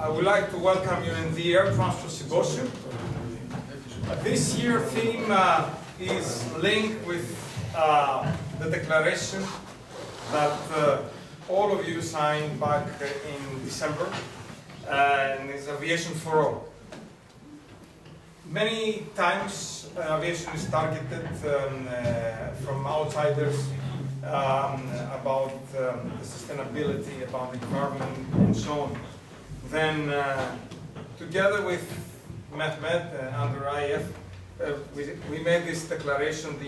I would like to welcome you in the Air Transport Symposium. This year's theme is linked with the declaration that all of you signed back in December, and it's Aviation for All. Many times aviation is targeted from outsiders about the sustainability, about the environment, and so on. Then, together with Mehmet and Andreas, we made this declaration.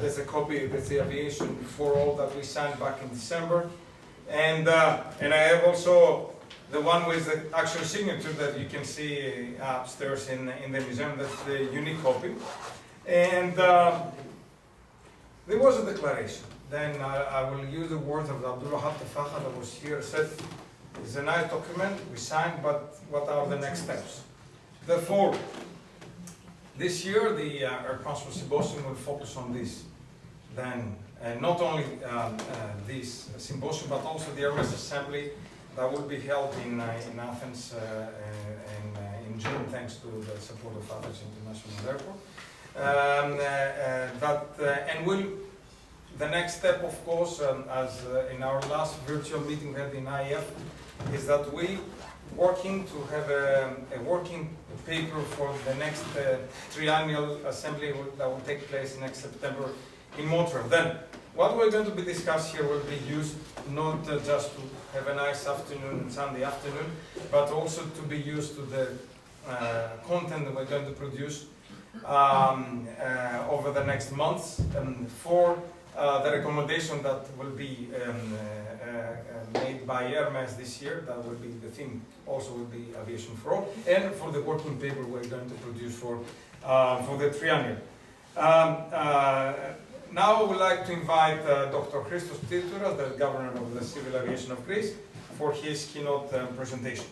There's a copy, there's the Aviation for All that we signed back in December, and I have also the one with the actual signature that you can see upstairs in the museum. That's the unique copy. And there was a declaration. Then I will use the words of Abdullah Hattefaha that was here. Said, it's a nice document, we signed, but what are the next steps? Therefore, this year the Air Transport Symposium will focus on this. Then, not only this symposium, but also the Hermes Assembly that will be held in Athens in June, thanks to the support of Athens International Airport. The next step, of course, as in our last virtual meeting we had in IF, is that we working to have a working paper for the next triennial assembly that will take place next September in Montreal. Then, what we're going to be discussed here will be used not just to have a nice afternoon, Sunday afternoon, but also to be used to the content that we're going to produce over the next months for the recommendation that will be made by Hermes this year. That will be the theme, also will be Aviation for All, and for the working paper we're going to produce for the triennial. Now I would like to invite Dr. Christos, the Governor of the Civil Aviation of Greece, for his keynote presentation.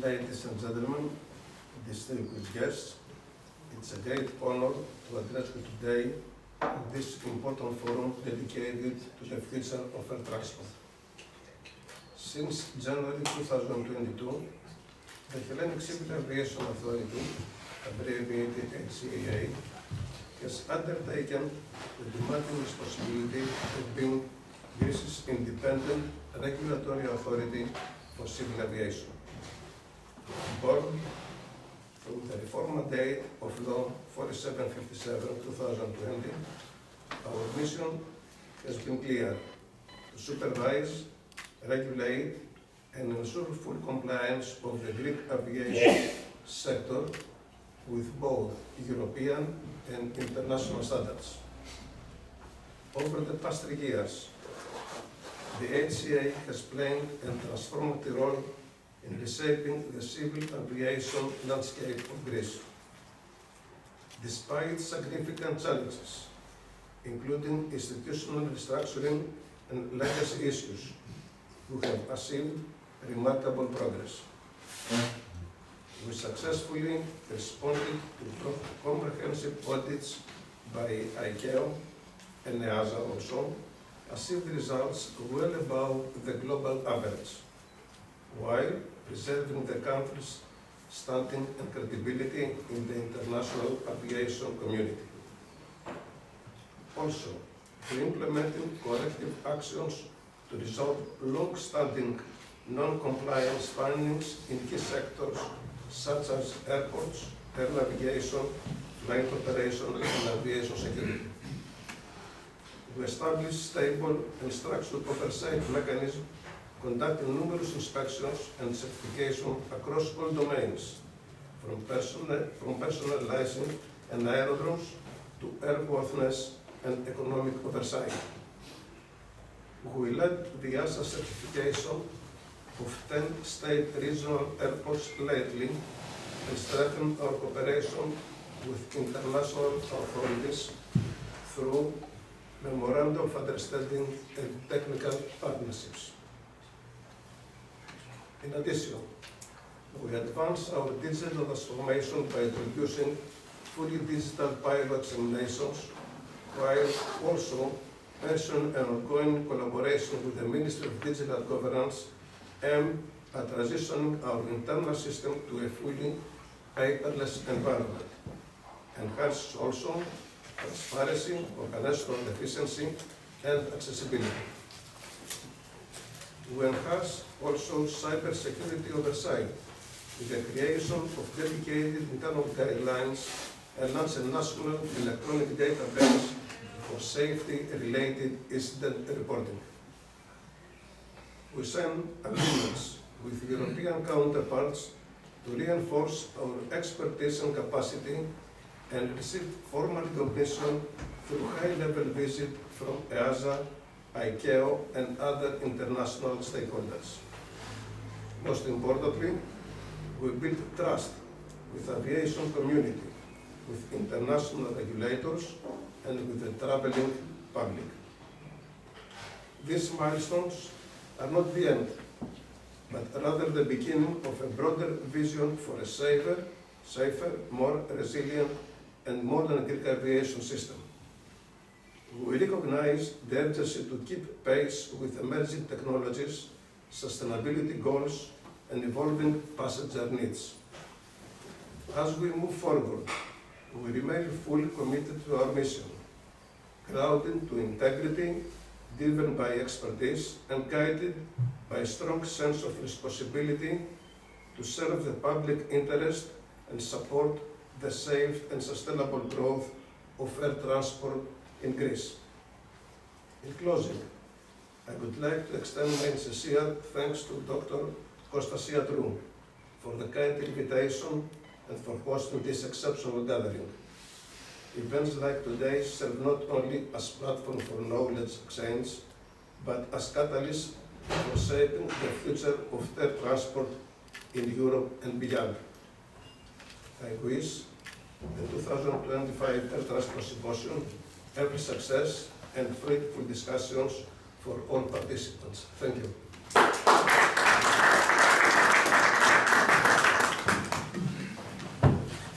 Ladies and gentlemen, distinguished guests, it's a great honor to address you today in this important forum dedicated to the future of air transport. Since January 2022, the Hellenic Civil Aviation Authority, abbreviated HCAA, has undertaken the demanding responsibility of being Greece's independent regulatory authority for civil aviation. Born from the reform date of Law 4757/2020, our mission has been clear: to supervise, regulate, and ensure full compliance of the Greek aviation sector with both European and international standards. Over the past 3 years, the HCA has played a transformative role in reshaping the civil aviation landscape of Greece. Despite significant challenges, including institutional restructuring and legacy issues, we have achieved remarkable progress. We successfully responded to comprehensive audits by ICAO and EASA also, achieved results well above the global average, while preserving the country's standing and credibility in the international aviation community. Also, we implemented corrective actions to resolve long-standing non-compliance findings in key sectors such as airports, air navigation, flight operation, and aviation security. We established stable and structured oversight mechanisms, conducting numerous inspections and certification across all domains, from personnel licensing and aerodromes to airworthiness and economic oversight. We led the EASA certification of 10 state regional airports lately and strengthened our cooperation with international authorities through memorandum of understanding and technical partnerships. In addition, We advance our digital transformation by introducing fully digital pilot examinations, while also mention an ongoing collaboration with the Ministry of Digital Governance aimed at transitioning our internal system to a fully paperless environment. Enhance also transparency, organizational efficiency, and accessibility. We enhance also cybersecurity oversight with the creation of dedicated internal guidelines and launch a national electronic database for safety-related incident reporting. We sign agreements with European counterparts to reinforce our expertise and capacity and receive formal recognition through high-level visit from EASA, ICAO, and other international stakeholders. Most importantly, we build trust with the aviation community, with international regulators, and with the traveling public. These milestones are not the end, but rather the beginning of a broader vision for a safer, more resilient, and modern Greek aviation system. We recognize the urgency to keep pace with emerging technologies, sustainability goals, and evolving passenger needs. As we move forward, we remain fully committed to our mission, grounded to integrity, driven by expertise, and guided by a strong sense of responsibility to serve the public interest and support the safe and sustainable growth of air transport in Greece. In closing, I would like to extend my sincere thanks to Dr. Kostas Iatrou for the kind invitation and for hosting this exceptional gathering. Events like today serve not only as platform for knowledge exchange, but as catalysts for shaping the future of air transport in Europe and beyond. I wish the 2025 Air Transport Symposium every success and fruitful discussions for all participants. Thank you.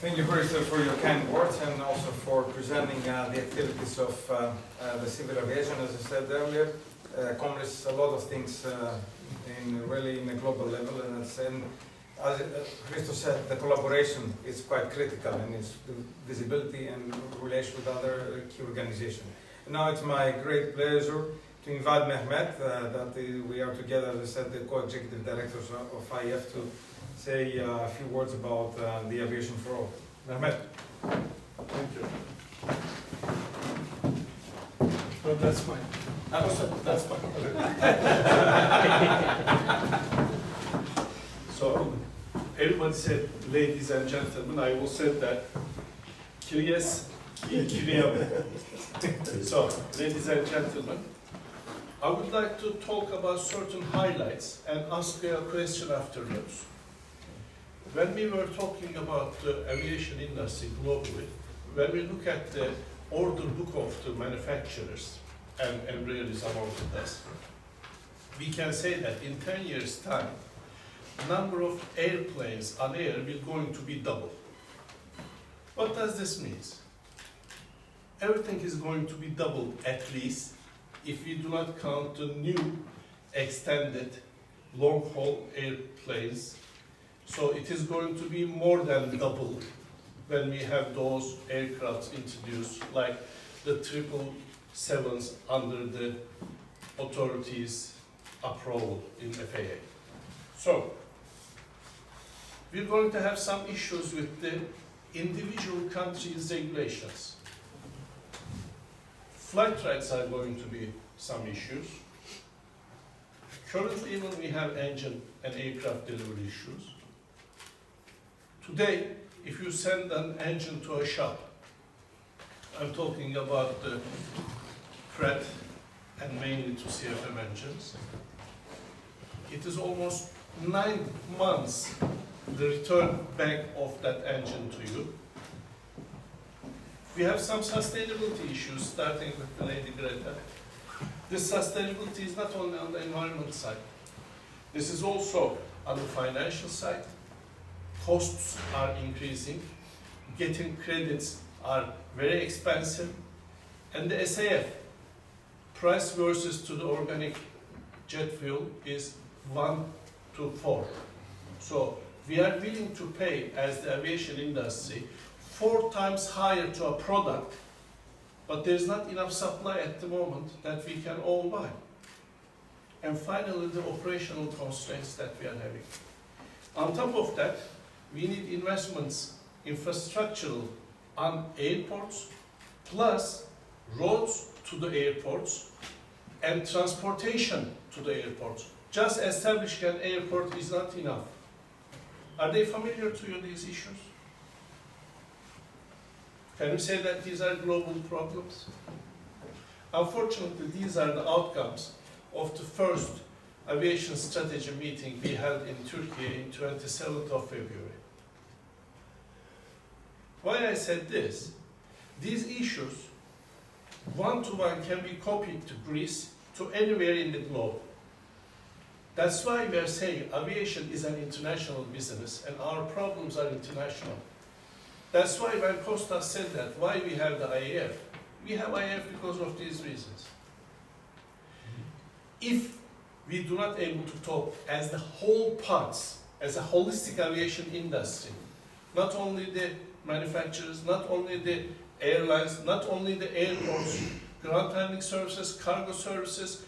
Thank you, Christos, for your kind words and also for presenting the activities of the civil aviation. As I said earlier, accomplishes a lot of things in a global level, and as Christos said, the collaboration is quite critical, and it's the visibility and relation with other key organizations. And now it's my great pleasure to invite Mehmet, that we are together, as I said, the co-executive directors of IF, to say a few words about the aviation for all. Mehmet. Thank you. No, that's fine. That's fine. So, everybody said, ladies and gentlemen, I will say that. Kyries, So, ladies and gentlemen, I would like to talk about certain highlights and ask a question afterwards. When we were talking about the aviation industry globally, when we look at the order book of the manufacturers, and Embraer is among us, we can say that in 10 years' time, number of airplanes on air will going to be double. What does this mean? Everything is going to be double at least if we do not count the new extended long-haul airplanes. So it is going to be more than double when we have those aircrafts introduced, like the 777s under the authorities' approval in FAA. So we're going to have some issues with the individual countries' regulations. Flight rights are going to be some issues. Currently, even we have engine and aircraft delivery issues. Today, if you send an engine to a shop, I'm talking about the Pratt and mainly to CFM engines, it is almost 9 months the return back of that engine to you. We have some sustainability issues, starting with the Lady Greta. This sustainability is not only on the environment side. This is also on the financial side. costs are increasing, getting credits are very expensive, and the SAF price versus to the organic jet fuel is 1 to 4. So we are willing to pay, as the aviation industry, 4 times higher to a product, but there's not enough supply at the moment that we can all buy. And finally, the operational constraints that we are having. On top of that, we need investments, infrastructural on airports, plus roads to the airports and transportation to the airports. Just establishing an airport is not enough. Are they familiar to you, these issues? Can you say that these are global problems? Unfortunately, these are the outcomes of the first aviation strategy meeting we held in Turkey in 27th of February. Why I said this? These issues, one-to-one, can be copied to Greece, to anywhere in the globe. That's why we are saying aviation is an international business and our problems are international. That's why when Kostas said that, why we have the IAF? We have IAF because of these reasons. If we do not able to talk as the whole parts, as a holistic aviation industry, not only the manufacturers, not only the airlines, not only the airports, ground handling services, cargo services,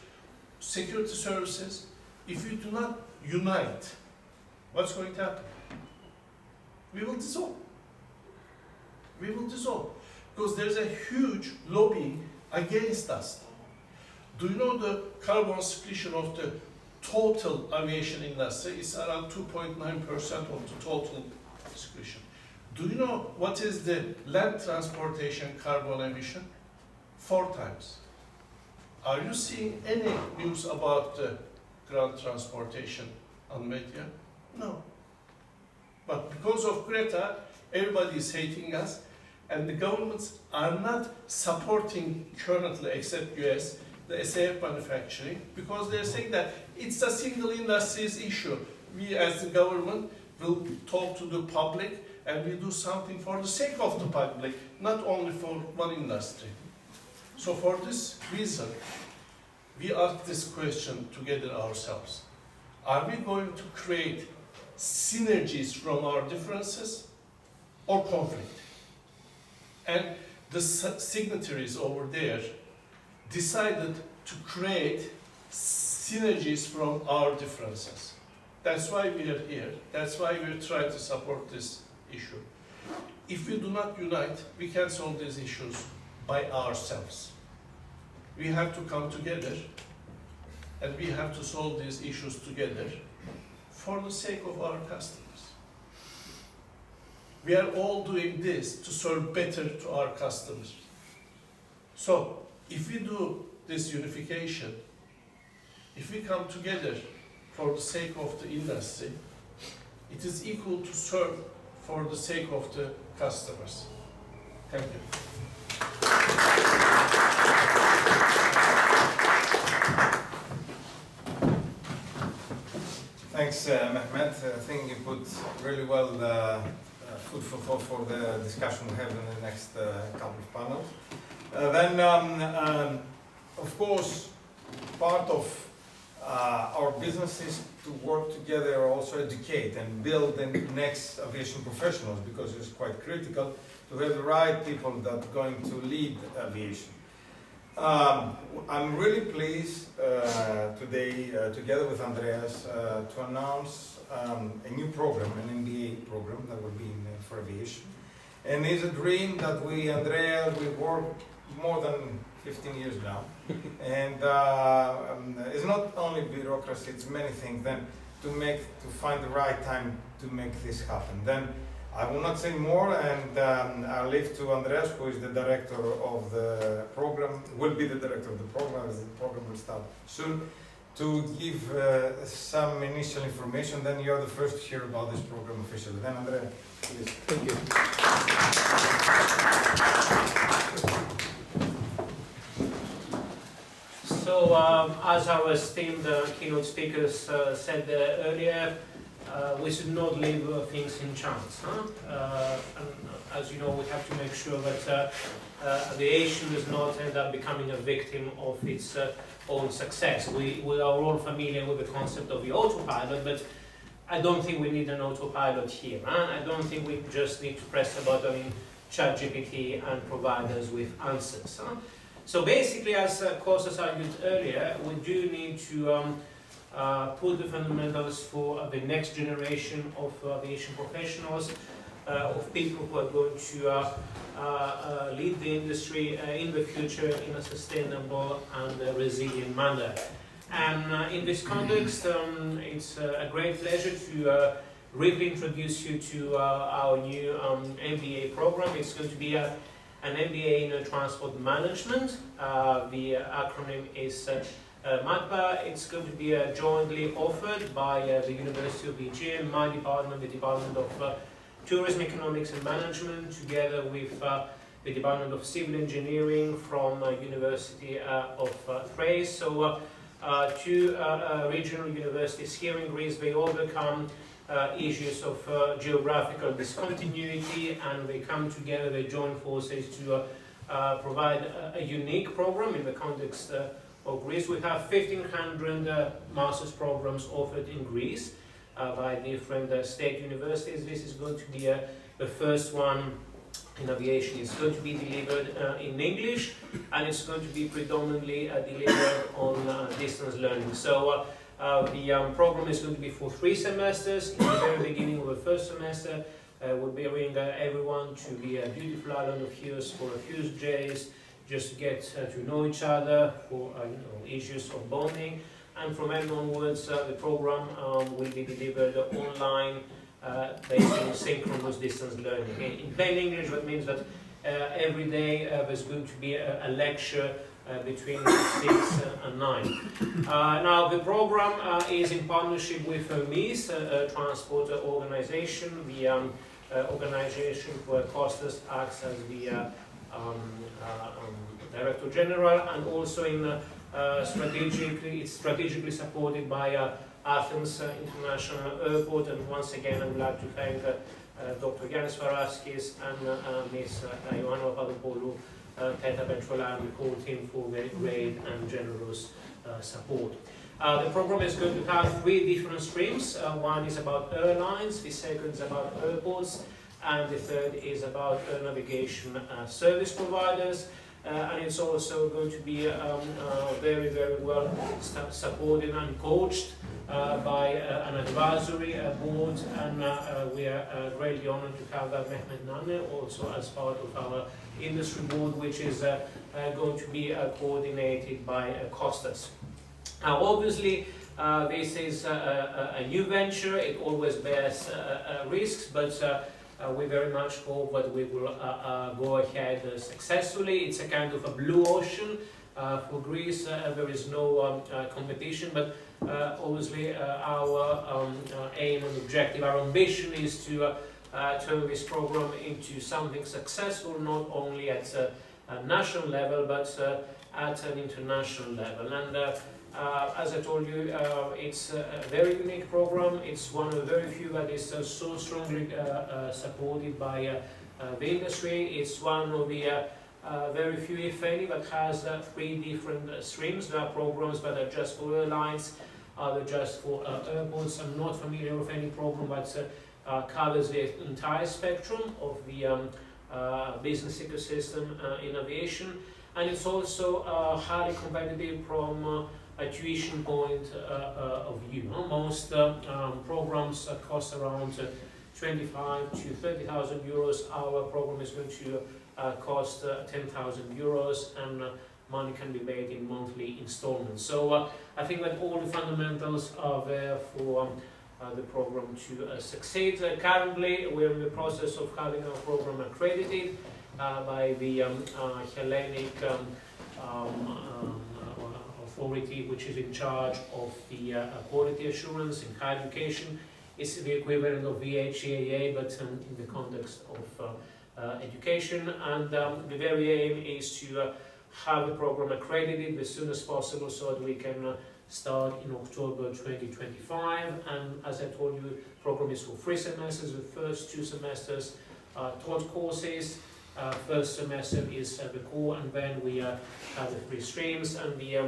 security services, if we do not unite, what's going to happen? We will dissolve. We will dissolve. Because there's a huge lobbying against us. Do you know the carbon secretion of the total aviation industry is around 2.9% of the total secretion? Do you know what is the land transportation carbon emission? 4 times. Are you seeing any news about the ground transportation on media? No. But because of Greta, everybody is hating us, and the governments are not supporting currently, except US, the SAF manufacturing, because they're saying that it's a single industry's issue. We as the government will talk to the public and we do something for the sake of the public, not only for one industry. So for this reason, we ask this question together ourselves. Are we going to create synergies from our differences or conflict? And the signatories over there decided to create synergies from our differences. That's why we are here. That's why we're trying to support this issue. If we do not unite, we can't solve these issues by ourselves. We have to come together and we have to solve these issues together for the sake of our customers. We are all doing this to serve better to our customers. So, if we do this unification, if we come together for the sake of the industry, it is equal to serve for the sake of the customers. Thank you. Thanks, Mehmet. I think you put really well food for thought for the discussion we have in the next couple of panels. Of course, part of our business is to work together, also educate and build the next aviation professionals, because it's quite critical to have the right people that are going to lead aviation. I'm really pleased today, together with Andreas, to announce a new program, an MBA program that will be for aviation. And it's a dream that Andrea, we work more than 15 years now. And it's not only bureaucracy, it's many things. Then to find the right time to make this happen. Then I will not say more, and I'll leave to Andreas, who is the director of the program, will be the director of the program, as the program will start soon, to give some initial information. Then you're the first to hear about this program officially. Then Andreas, please. Thank you. So, as our esteemed keynote speakers said earlier, we should not leave things in chance. And as you know, we have to make sure that aviation does not end up becoming a victim of its own success. We are all familiar with the concept of the autopilot, but I don't think we need an autopilot here. I don't think we just need to press a button in ChatGPT and provide us with answers. So basically, as Kostas argued earlier, we do need to put the fundamentals for the next generation of aviation professionals, of people who are going to lead the industry in the future in a sustainable and resilient manner. And in this context, it's a great pleasure to really introduce you to our new MBA program. It's going to be an MBA in transport management. The acronym is MATBA. It's going to be jointly offered by the University of Bilgen, my department, the Department of Tourism, Economics and Management, together with the Department of Civil Engineering from University of Thrace. So two regional universities here in Greece, they overcome issues of geographical discontinuity, and they come together, they join forces to provide a unique program in the context of Greece. We have 1,500 master's programs offered in Greece by different state universities. This is going to be the first one in aviation. It's going to be delivered in English, and it's going to be predominantly delivered on distance learning. So the program is going to be for 3 semesters. In the very beginning of the first semester, we'll be bringing everyone to the beautiful island of Chios for a few days, just to get to know each other for issues of bonding. And from then onwards, the program will be delivered online based on synchronous distance learning. In plain English, that means that every day there's going to be a lecture between 6 and 9. Now, the program is in partnership with Hermes, transport organization, the organization where Kostas acts as the Director General, and also in it's strategically supported by Athens International Airport. And once again, I would like to thank Dr. Yannis Varaskis and Ms. Ioanna Papatheodorou, and the whole team for very great and generous support. The program is going to have 3 different streams. One is about airlines, the second is about airports, and the third is about air navigation service providers. And it's also going to be very, very well supported and coached by an advisory board, and we are greatly honored to have Mehmet Nane also as part of our industry board, which is going to be coordinated by Kostas. Now, obviously, this is a new venture. It always bears risks, but we very much hope that we will go ahead successfully. It's a kind of a blue ocean for Greece. There is no competition, but obviously our aim and objective, our ambition is to turn this program into something successful, not only at a national level, but at an international level. And as I told you, it's a very unique program. It's one of the very few that is so strongly supported by the industry. It's one of the very few, if any, that has 3 different streams. There are programs that are just for airlines, other just for airports. I'm not familiar with any program that covers the entire spectrum of the business ecosystem in aviation. And it's also highly competitive from a tuition point of view. Most programs cost around 25 to 30,000 euros. Our program is going to cost 10,000 euros, and money can be made in monthly installments. So I think that all the fundamentals are there for the program to succeed. Currently, we're in the process of having our program accredited by the Hellenic authority, which is in charge of the quality assurance in higher education. It's the equivalent of the HCAA, but in the context of education. And the very aim is to have the program accredited as soon as possible, so that we can start in October 2025. And as I told you, the program is for 3 semesters. The first 2 semesters are taught courses. First semester is the core, and then we have the 3 streams, and the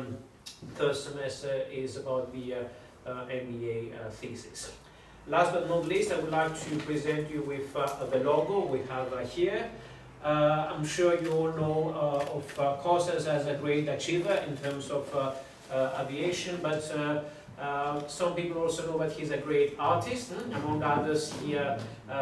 third semester is about the MBA thesis. Last but not least, I would like to present you with the logo we have here. I'm sure you all know of Kostas as a great achiever in terms of aviation, but some people also know that he's a great artist. Among others, he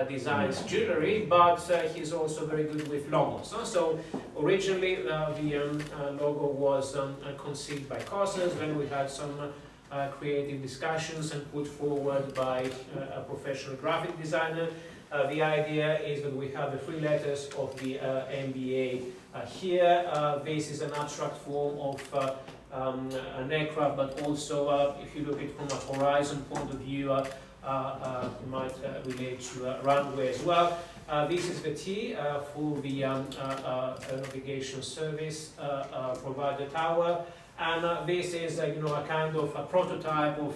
designs jewelry, but he's also very good with logos. So originally the logo was conceived by Kostas, then we had some creative discussions and put forward by a professional graphic designer. The idea is that we have the 3 letters of the MBA here. This is an abstract form of an aircraft, but also if you look at it from a horizon point of view, you might relate to a runway as well. This is the T for the navigation service provider tower, and this is a kind of a prototype of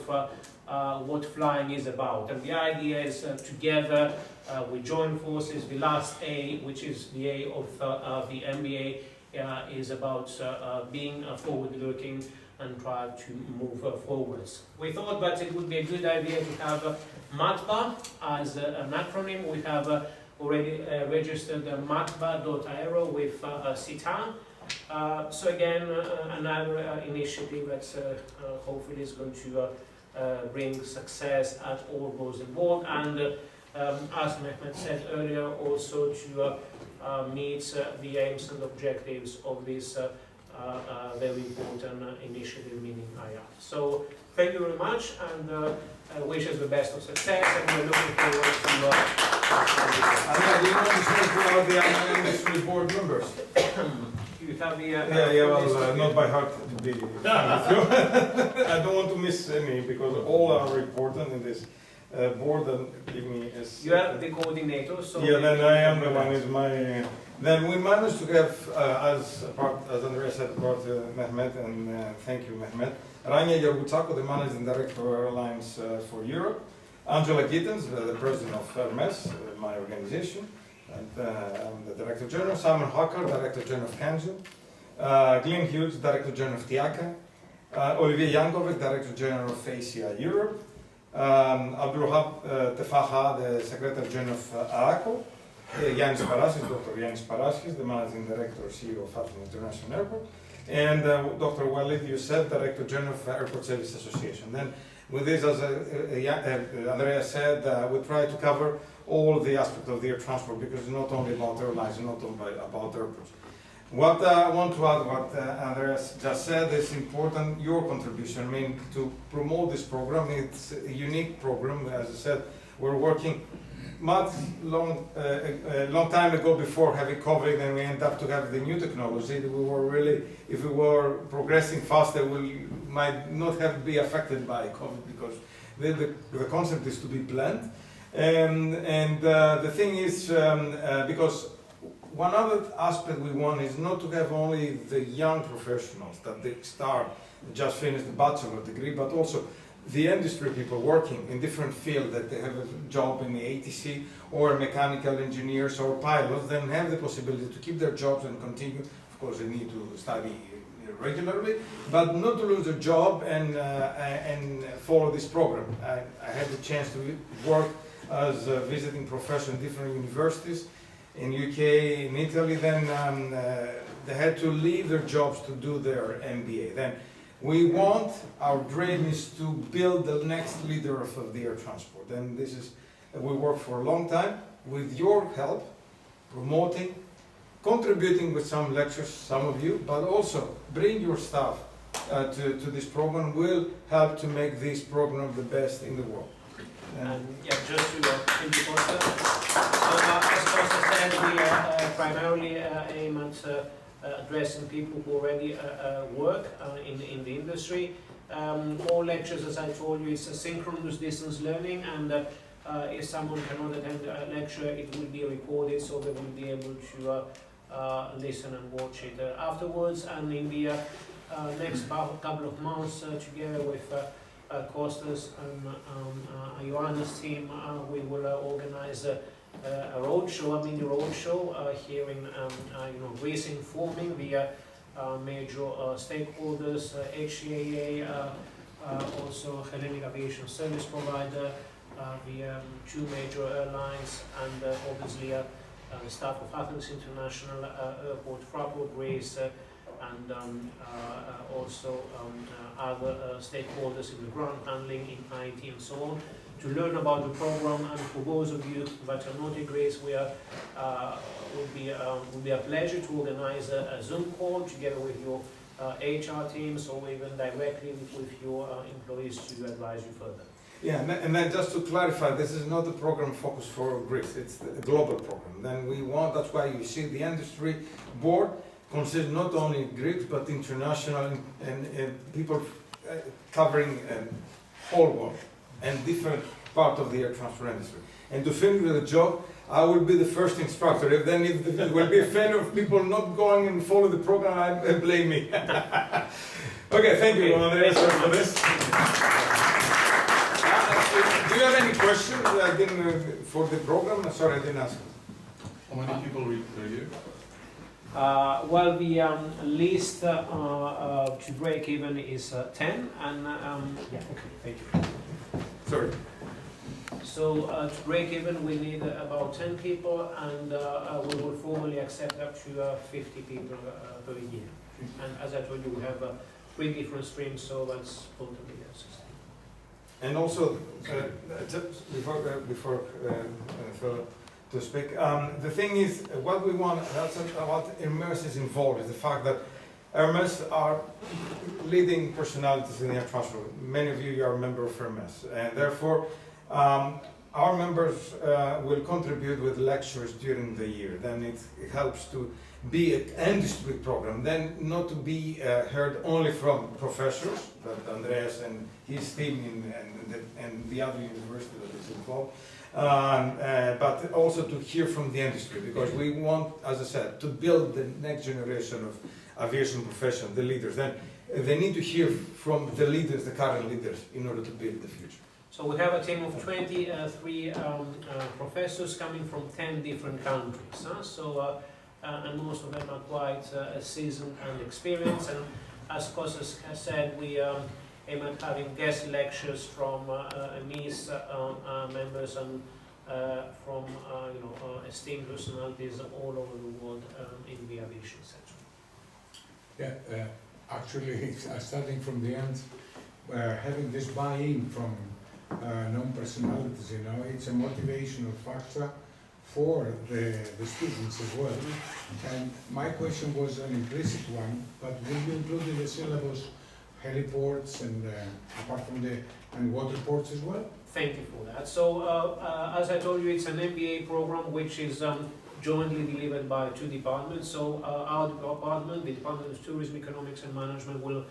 what flying is about. And the idea is together we join forces. The last A, which is the A of the MBA, is about being forward-looking and try to move forwards. We thought that it would be a good idea to have MATBA as an acronym. We have already registered MATBA.aero with Selahattin. So again, another initiative that hopefully is going to bring success at all those involved, and as Mehmet said earlier, also to meet the aims and objectives of this very important initiative, meaning IAT. So thank you very much, and I wish us the best of success, and we're looking forward to Do you want to speak about the industry board members? you have the well, not by heart to be frank with you. I don't want to miss any, because all are important in this board, and give me as... You are the coordinator, so... Yeah, then I am the one, is my... Then we managed to have, as Andreas said, about Mehmet, and thank you, Mehmet. Iatrou, the managing director of Airlines for Europe. Angela Gittens, the president of Hermes, my organization. And I'm the director general. Simon Hocker, director general of Kanzu. Glenn Hughes, director general of Tiaka. Olivier Jankovic, director general of ACI Europe. Abdulhab Tefaha, the secretary general of AACO. Yannis Paraschis, Dr. Yannis Paraschis, the managing director, CEO of Athens International Airport. And Dr. Walid Youssef, director general of Airport Service Association. Then, with this, as Andreas said, we try to cover all the aspects of the air transport, because it's not only about airlines, it's not only about airports. What I want to add, what Andreas just said, is important, your contribution. I mean, to promote this program, it's a unique program. As I said, we're working long time ago before having COVID, and we end up to have the new technology. We were really, if we were progressing faster, we might not have be affected by COVID, because the concept is to be planned. And the thing is, because one other aspect we want is not to have only the young professionals that they start, just finish the bachelor degree, but also the industry people working in different fields, that they have a job in the ATC or mechanical engineers or pilots, then have the possibility to keep their jobs and continue. Of course, they need to study regularly, but not to lose their job and follow this program. I had the chance to work as a visiting professor in different universities in UK, in Italy. Then they had to leave their jobs to do their MBA. Then we want, our dream is to build the next leader of the air transport. And this is, we work for a long time with your help, promoting, contributing with some lectures, some of you, but also bring your staff to this program. Will help to make this program the best in the world. And yeah, just to thank you, Kostas. As Kostas said, we primarily aim at addressing people who already work in the industry. All lectures, as I told you, is asynchronous distance learning, and if someone cannot attend a lecture, it will be recorded, so they will be able to listen and watch it afterwards. And in the next couple of months, together with Kostas and Ioanna's team, we will organize a roadshow, a mini roadshow here in Greece, informing the major stakeholders, HCAA, also Hellenic Aviation Service Provider, the two major airlines, and obviously the staff of Athens International Airport, Fraport, Greece, and also other stakeholders in the ground handling, in IT, and so on, to learn about the program. And for those of you that are not in Greece, would be a pleasure to organize a Zoom call together with your HR teams, or even directly with your employees to advise you further. Yeah, and then just to clarify, this is not a program focused for Greece, it's a global program. Then we want, that's why you see the industry board consists not only Greeks but international and people covering whole world and different part of the air transport industry. And to finish with the job, I will be the first instructor. If there will be a failure of people not going and follow the program, I blame me. Okay, thank you, Andreas, for this. Do you have any questions for the program? Sorry, I didn't ask. How many people read per year? Well, the list to break even is 10, and yeah, okay, thank you. Sorry. So to break even, we need about 10 people, and we will formally accept up to 50 people per year. And as I told you, we have 3 different streams, so that's totally sustainable. And also, just before to speak, the thing is, what we want, that's what Hermes is involved, is the fact that Hermes are leading personalities in the air transport. Many of you are a member of Hermes, and therefore our members will contribute with lectures during the year. Then it helps to be an industry program, then not to be heard only from professors, that Andreas and his team and the other university that is involved, but also to hear from the industry, because we want, as I said, to build the next generation of aviation professionals, the leaders. Then they need to hear from the leaders, the current leaders, in order to build the future. So we have a team of 23 professors coming from 10 different countries. And most of them are quite seasoned and experienced. And as Kostas has said, we aim at having guest lectures from Hermes members and from esteemed personalities all over the world in the aviation sector. Yeah, actually, starting from the end, having this buy-in from known personalities, it's a motivational factor for the students as well. And my question was an implicit one, but will you include in the syllabus heliports and apart from and waterports as well? Thank you for that. So as I told you, it's an MBA program which is jointly delivered by 2 departments. So our department, the Department of Tourism, Economics and Management, will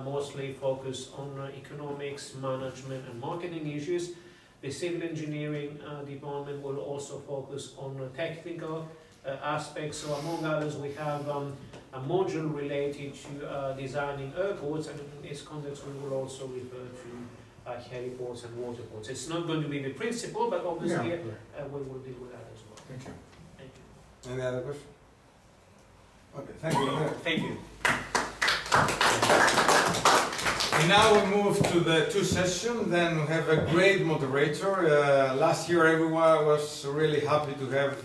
mostly focus on economics, management and marketing issues. The Civil Engineering department will also focus on technical aspects. So among others, we have a module related to designing airports, and in this context we will also refer to heliports and waterports. It's not going to be the principal, but obviously we will deal with that as well. Thank you. Thank you. Any other question? Okay, thank you. Thank you. And now we move to the 2 sessions. Then we have a great moderator. Last year everyone was really happy to have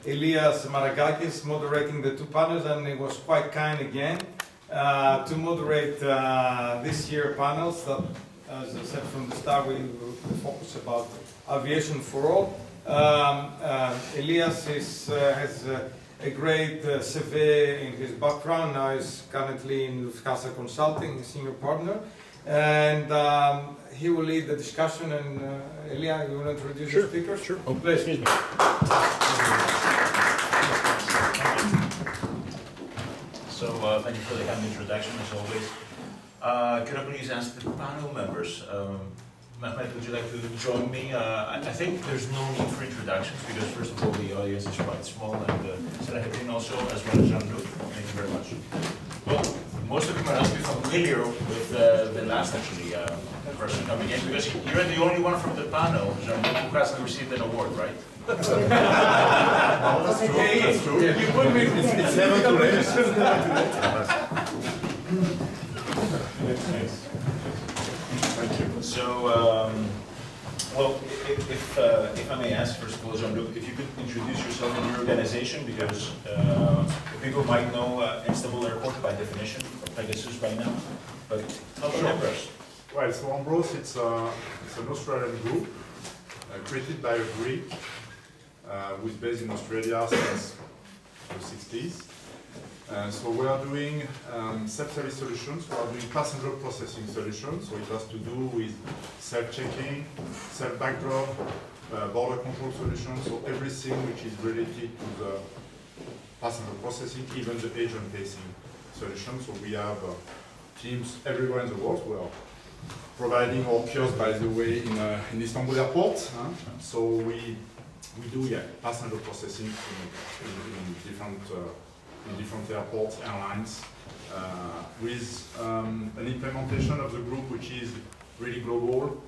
Ilias Maragkakis moderating the 2 panels, and he was quite kind again to moderate this year panels that, as I said from the start, we will focus about aviation for all. Ilias has a great CV in his background. Now he's currently in Lufthansa Consulting, a senior partner, and he will lead the discussion. And Ilias, you want to introduce the speakers? Sure. Oh, please. Excuse me. So thank you for the kind introduction, as always. Could I please ask the panel members Mehmet, would you like to join me? I think there's no need for introductions because first of all the audience is quite small and Selahattin also, as well as Jean-Luc. Thank you very much. Well, most of you might not be familiar with the last actually person coming in because you're the only one from the panel, Jean-Luc, who hasn't received an award, right? That's true. That's true. You put me, It's never too late. Thank you. So, well, if I may ask, first of all, Jean-Luc, if you could introduce yourself and your organization, because people might know Istanbul Airport by definition, or Pegasus by now, but how about EMBROSS? Well, so EMBROSS, it's an Australian group created by a Greek who is based in Australia since the 60s. So we are doing self-service solutions, we are doing passenger processing solutions, so it has to do with self-checking, self-backdrop, border control solutions, so everything which is related to the passenger processing, even the agent-facing solutions. So we have teams everywhere in the world. We are providing our kiosks, by the way, in Istanbul Airport. So we do passenger processing in different airports, airlines, with an implementation of the group which is really global.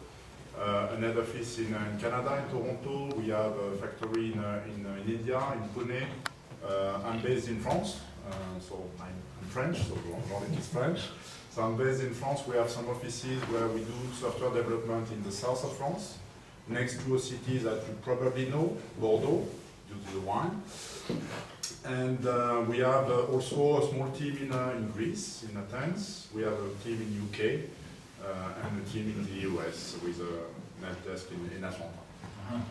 An head office in Canada, in Toronto. We have a factory in India, in Pune. I'm based in France, so I'm French, so Rauline is French. So I'm based in France. We have some offices where we do software development in the south of France, next to a city that you probably know, Bordeaux, due to the wine. And we have also a small team in Greece, in Athens. We have a team in UK and a team in the US with a net desk in Atlanta.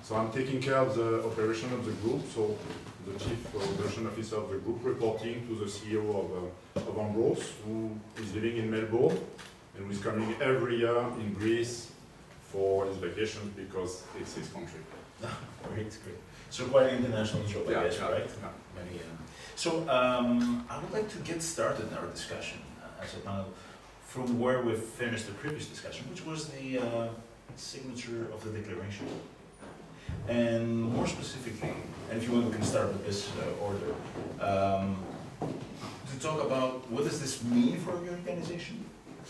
So I'm taking care of the operation of the group, so the chief operation officer of the group reporting to the CEO of EMBROSS, who is living in Melbourne and who is coming every year in Greece for his vacations because it's his country. Great, great. So quite an international job, I guess, right? Yeah. Many, So I would like to get started in our discussion as a panel from where we finished the previous discussion, which was the signature of the declaration. And more specifically, and if you want, we can start with this order, to talk about what does this mean for your organization?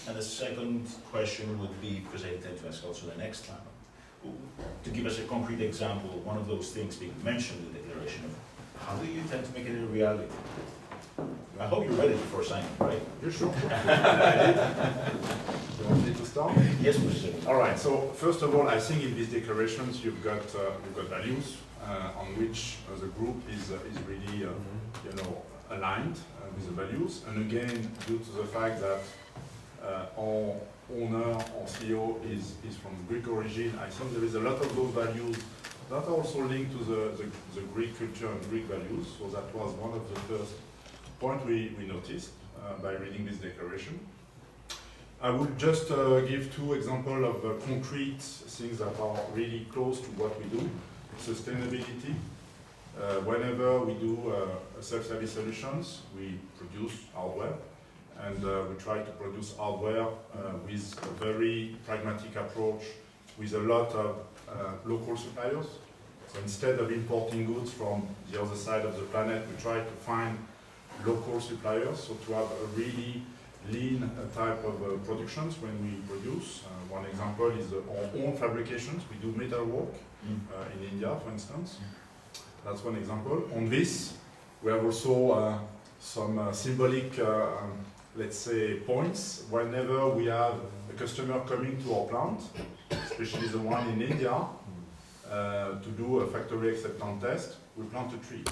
And the second question would be, because I intend to ask also the next panel, to give us a concrete example of one of those things being mentioned in the declaration of how do you intend to make it a reality? I hope you're ready before signing, right? You sure? You want me to start? Yes, please. All right. So first of all, I think in these declarations you've got values on which the group is really aligned with the values. And again, due to the fact that our owner, our CEO is from Greek origin, I think there is a lot of those values that are also linked to the Greek culture and Greek values. So that was one of the first points we noticed by reading this declaration. I would just give two examples of concrete things that are really close to what we do. Sustainability. Whenever we do self-service solutions, we produce hardware. And we try to produce hardware with a very pragmatic approach, with a lot of local suppliers. So instead of importing goods from the other side of the planet, we try to find local suppliers, so to have a really lean type of productions when we produce. One example is our own fabrications. We do metalwork in India, for instance. That's one example. On this, we have also some symbolic let's say, points whenever we have a customer coming to our plant, especially the one in India, to do a factory acceptance test, we plant a tree.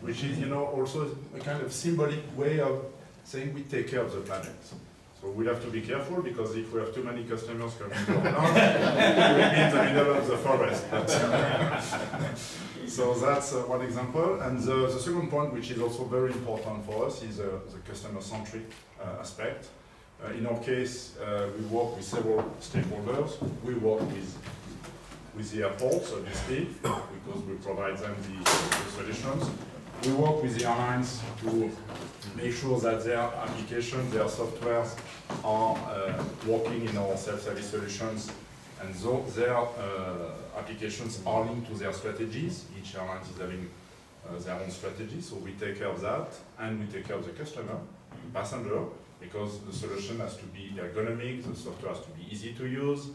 Which is, also a kind of symbolic way of saying we take care of the planet. So we have to be careful because if we have too many customers coming to our plant, we'll be in the middle of the forest. So that's one example. And the second point, which is also very important for us, is the customer-centric aspect. In our case, we work with several stakeholders. We work with the airports, obviously, because we provide them the solutions. We work with the airlines to make sure that their applications, their softwares are working in our self-service solutions and so their applications are linked to their strategies. Each airline is having their own strategy, so we take care of that, and we take care of the customer, passenger, because the solution has to be ergonomic, the software has to be easy to use.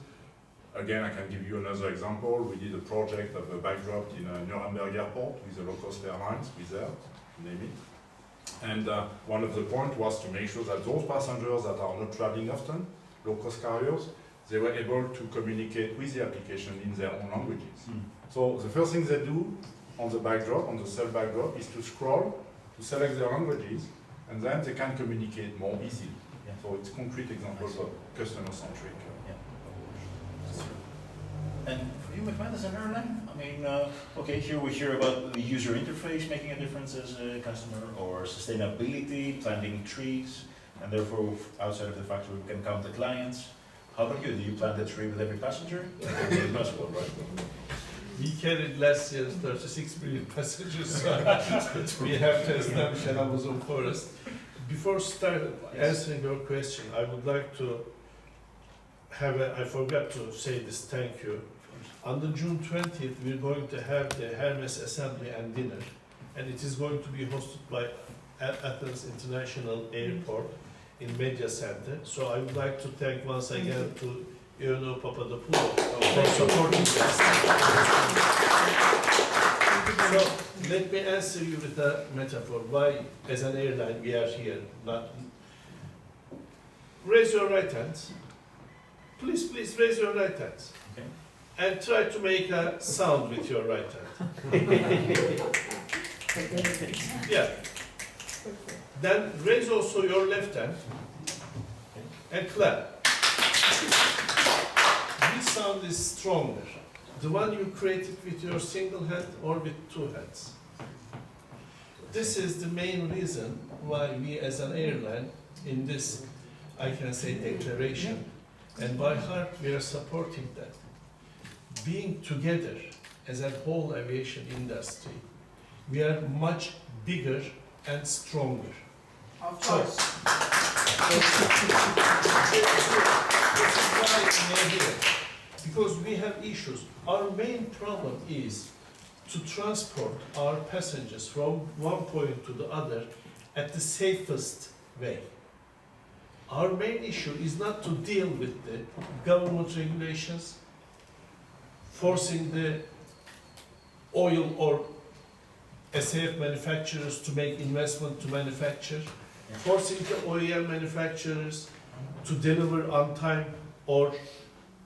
Again, I can give you another example. We did a project of a backdrop in Nuremberg airport with the low-cost airlines, with Air, name it. And one of the points was to make sure that those passengers that are not traveling often, low-cost carriers, they were able to communicate with the application in their own languages. So the first thing they do on the backdrop, on the cell backdrop, is to scroll, to select their languages, and then they can communicate more easily. Yeah. So it's concrete examples of customer-centric. And for you, Mehmet, as an airline, I mean, okay, here we hear about the user interface making a difference as a customer, or sustainability, planting trees, and therefore outside of the factory we can count the clients. How about you? Do you plant a tree with every passenger? It's impossible, right? We carried last year 36 million passengers, so we have to establish an Amazon forest. Before answering your question, I would like to I forgot to say this, thank you. On the June 20th, we're going to have the Hermes Assembly and Dinner, and it is going to be hosted by Athens International Airport in Media Center. So I would like to thank once again to Papatheodorou for supporting us. So let me answer you with a metaphor. Why, as an airline, we are here? Raise your right hands. Please raise your right hands. Okay. And try to make a sound with your right hand. Yeah. Then raise also your left hand and clap. This sound is stronger. The one you created with your single hand or with two hands. This is the main reason why we as an airline in this, I can say, declaration, and by heart we are supporting that. Being together as a whole aviation industry, we are much bigger and stronger. Of course. This is why we are here. Because we have issues. Our main problem is to transport our passengers from one point to the other at the safest way. Our main issue is not to deal with the government regulations, forcing the oil or SAF manufacturers to make investment to manufacture, forcing the OEM manufacturers to deliver on time, or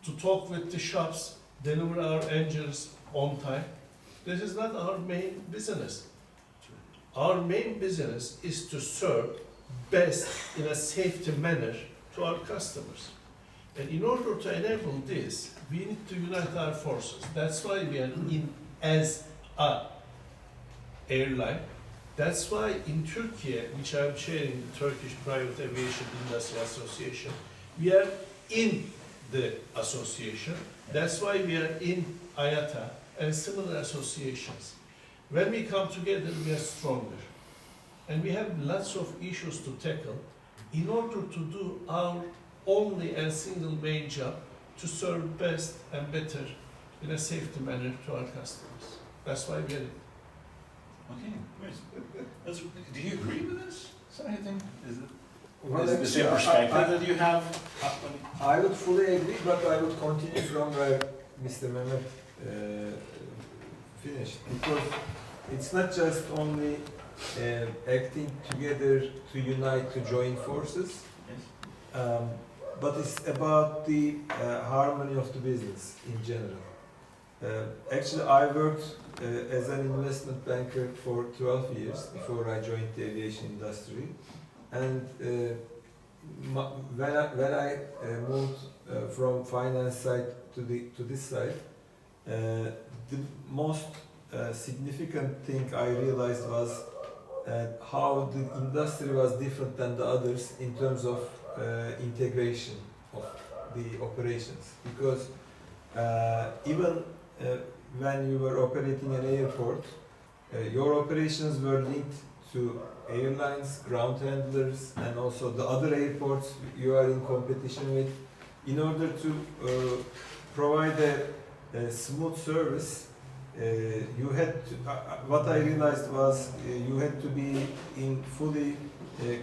to talk with the shops, deliver our engines on time. This is not our main business. Our main business is to serve best in a safety manner to our customers. And in order to enable this, we need to unite our forces. That's why we are in as a airline. That's why in Turkey, which I'm chairing, the Turkish Private Aviation Industry Association, we are in the association. That's why we are in IATA and similar associations. When we come together, we are stronger. And we have lots of issues to tackle in order to do our only and single main job to serve best and better in a safety manner to our customers. That's why we are. Okay, great. Do you agree with this? Is there anything? Is it Well, the same perspective that you have? I would fully agree, but I would continue from where Mr. Mehmet finished, because it's not just only acting together to unite, to join forces, Yes. but it's about the harmony of the business in general. Actually, I worked as an investment banker for 12 years before I joined the aviation industry, and when I moved from finance side to this side, the most significant thing I realized was how the industry was different than the others in terms of integration of the operations. Because even when you were operating an airport, your operations were linked to airlines, ground handlers, and also the other airports you are in competition with, in order to provide a smooth service, you had to, what I realized was you had to be in fully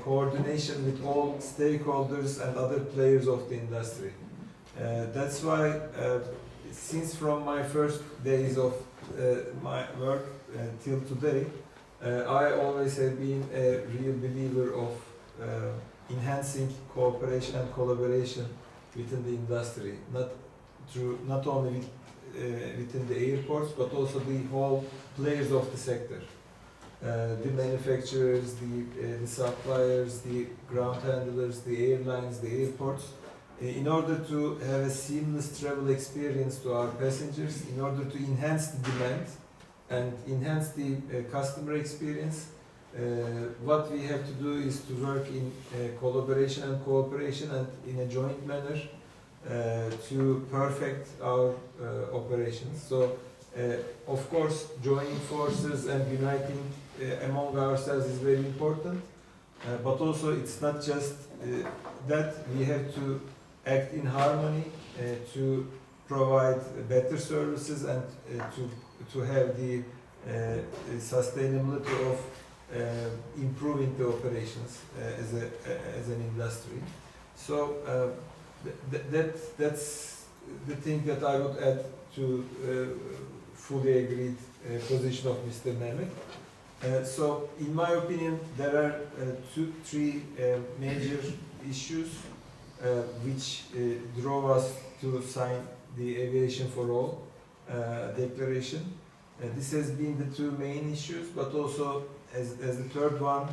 coordination with all stakeholders and other players of the industry. That's why, since from my first days of my work till today, I always have been a real believer of enhancing cooperation and collaboration within the industry, not only within the airports, but also the whole players of the sector. The manufacturers, the suppliers, the ground handlers, the airlines, the airports, in order to have a seamless travel experience to our passengers, in order to enhance the demand and enhance the customer experience, what we have to do is to work in collaboration and cooperation and in a joint manner to perfect our operations. So, of course, joining forces and uniting among ourselves is very important, but also it's not just that we have to act in harmony to provide better services and to have the sustainability of improving the operations as an industry. So that's the thing that I would add to fully agreed position of Mr. Mehmet. So in my opinion, there are three major issues which drove us to sign the Aviation for All declaration. This has been the two main issues, but also as the third one,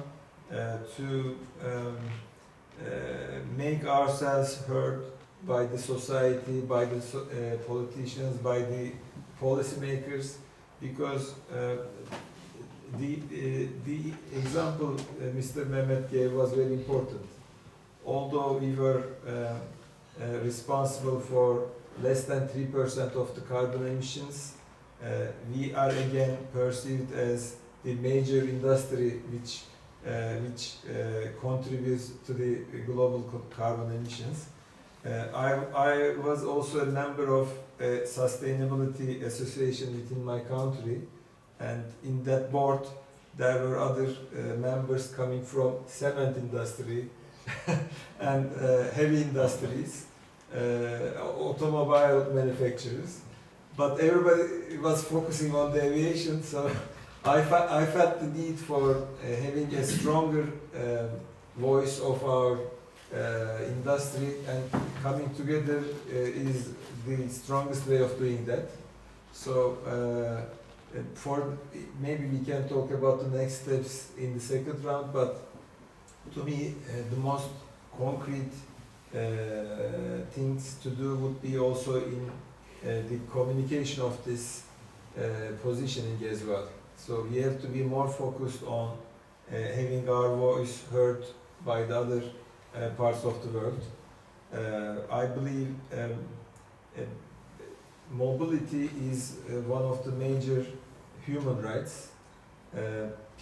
to make ourselves heard by the society, by the politicians, by the policymakers, because the example Mr. Mehmet gave was very important. Although we were responsible for less than 3% of the carbon emissions, we are again perceived as the major industry which contributes to the global carbon emissions. I was also a member of a sustainability association within my country, and in that board there were other members coming from cement industry and heavy industries, automobile manufacturers, but everybody was focusing on the aviation, so I felt the need for having a stronger voice of our industry, and coming together is the strongest way of doing that. So maybe we can talk about the next steps in the second round, but to me the most concrete things to do would be also in the communication of this positioning as well. So we have to be more focused on having our voice heard by the other parts of the world. I believe mobility is one of the major human rights.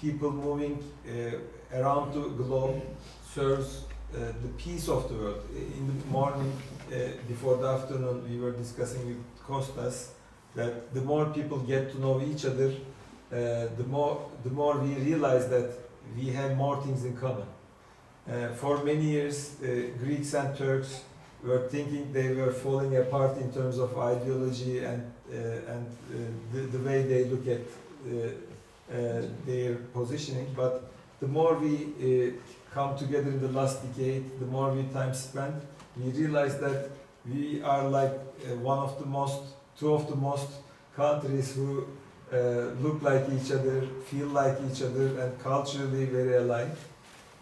People moving around the globe serves the peace of the world. In the morning, before the afternoon, we were discussing with Kostas that the more people get to know each other, the more we realize that we have more things in common. For many years, Greeks and Turks were thinking they were falling apart in terms of ideology and the way they look at their positioning. But the more we come together in the last decade, the more we time spent, we realize that we are like two of the most countries who look like each other, feel like each other, and culturally very alike.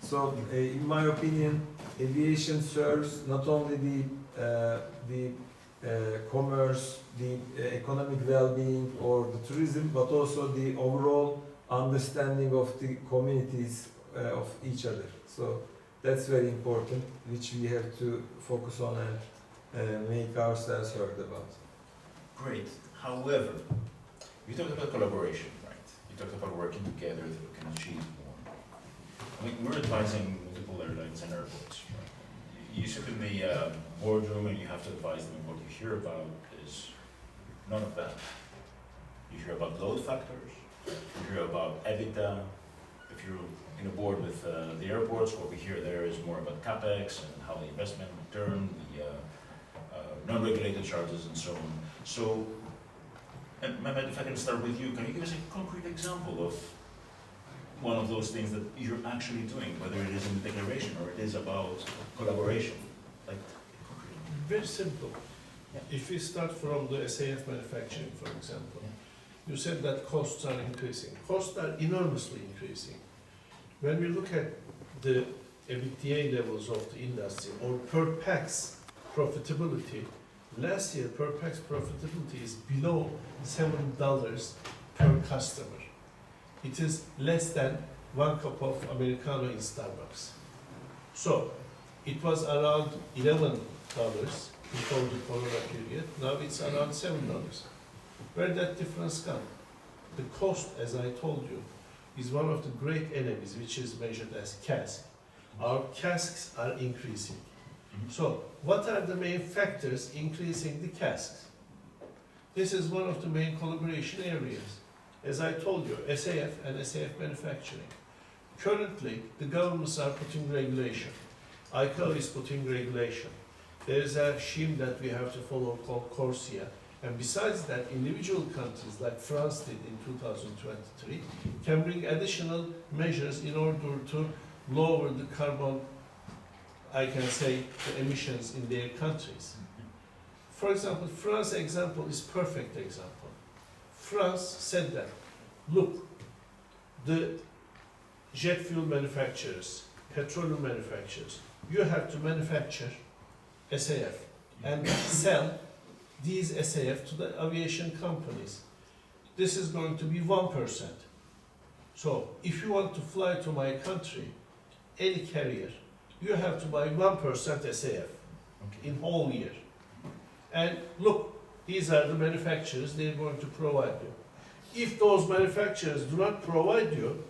So, in my opinion, aviation serves not only the commerce, the economic well-being or the tourism, but also the overall understanding of the communities of each other. So that's very important, which we have to focus on and make ourselves heard about. Great. However, you talked about collaboration, right? You talked about working together that we can achieve more. I mean, we're advising multiple airlines and airports, right? you sit in the boardroom and you have to advise them, and what you hear about is none of that. You hear about load factors, you hear about EBITDA. If you're in a board with the airports, what we hear there is more about CapEx and how the investment return, the non-regulated charges and so on. So, and Mehmet, if I can start with you, can you give us a concrete example of one of those things that you're actually doing, whether it is in the declaration or it is about collaboration? Like, Very simple. Yeah. If we start from the SAF manufacturing, for example, you said that costs are increasing. Costs are enormously increasing. When we look at the EBITDA levels of the industry or per pax profitability, last year per pax profitability is below $7 per customer. It is less than 1 cup of Americano in Starbucks. So it was around $11 before the corona period. Now it's around $7. Where did that difference come? The cost, as I told you, is one of the great enemies, which is measured as CASK. Our CASKs are increasing. So what are the main factors increasing the CASKs? This is one of the main collaboration areas. As I told you, SAF and SAF manufacturing. Currently, the governments are putting regulation. ICAO is putting regulation. There is a scheme that we have to follow called CORSIA. And besides that, individual countries like France did in 2023 can bring additional measures in order to lower the carbon, I can say, the emissions in their countries. For example, France's example is perfect example. France said that, look, the jet fuel manufacturers, petroleum manufacturers, you have to manufacture SAF and sell these SAF to the aviation companies. This is going to be 1%. So if you want to fly to my country, any carrier, you have to buy 1% SAF in whole year. And look, these are the manufacturers, they're going to provide you. If those manufacturers do not provide you,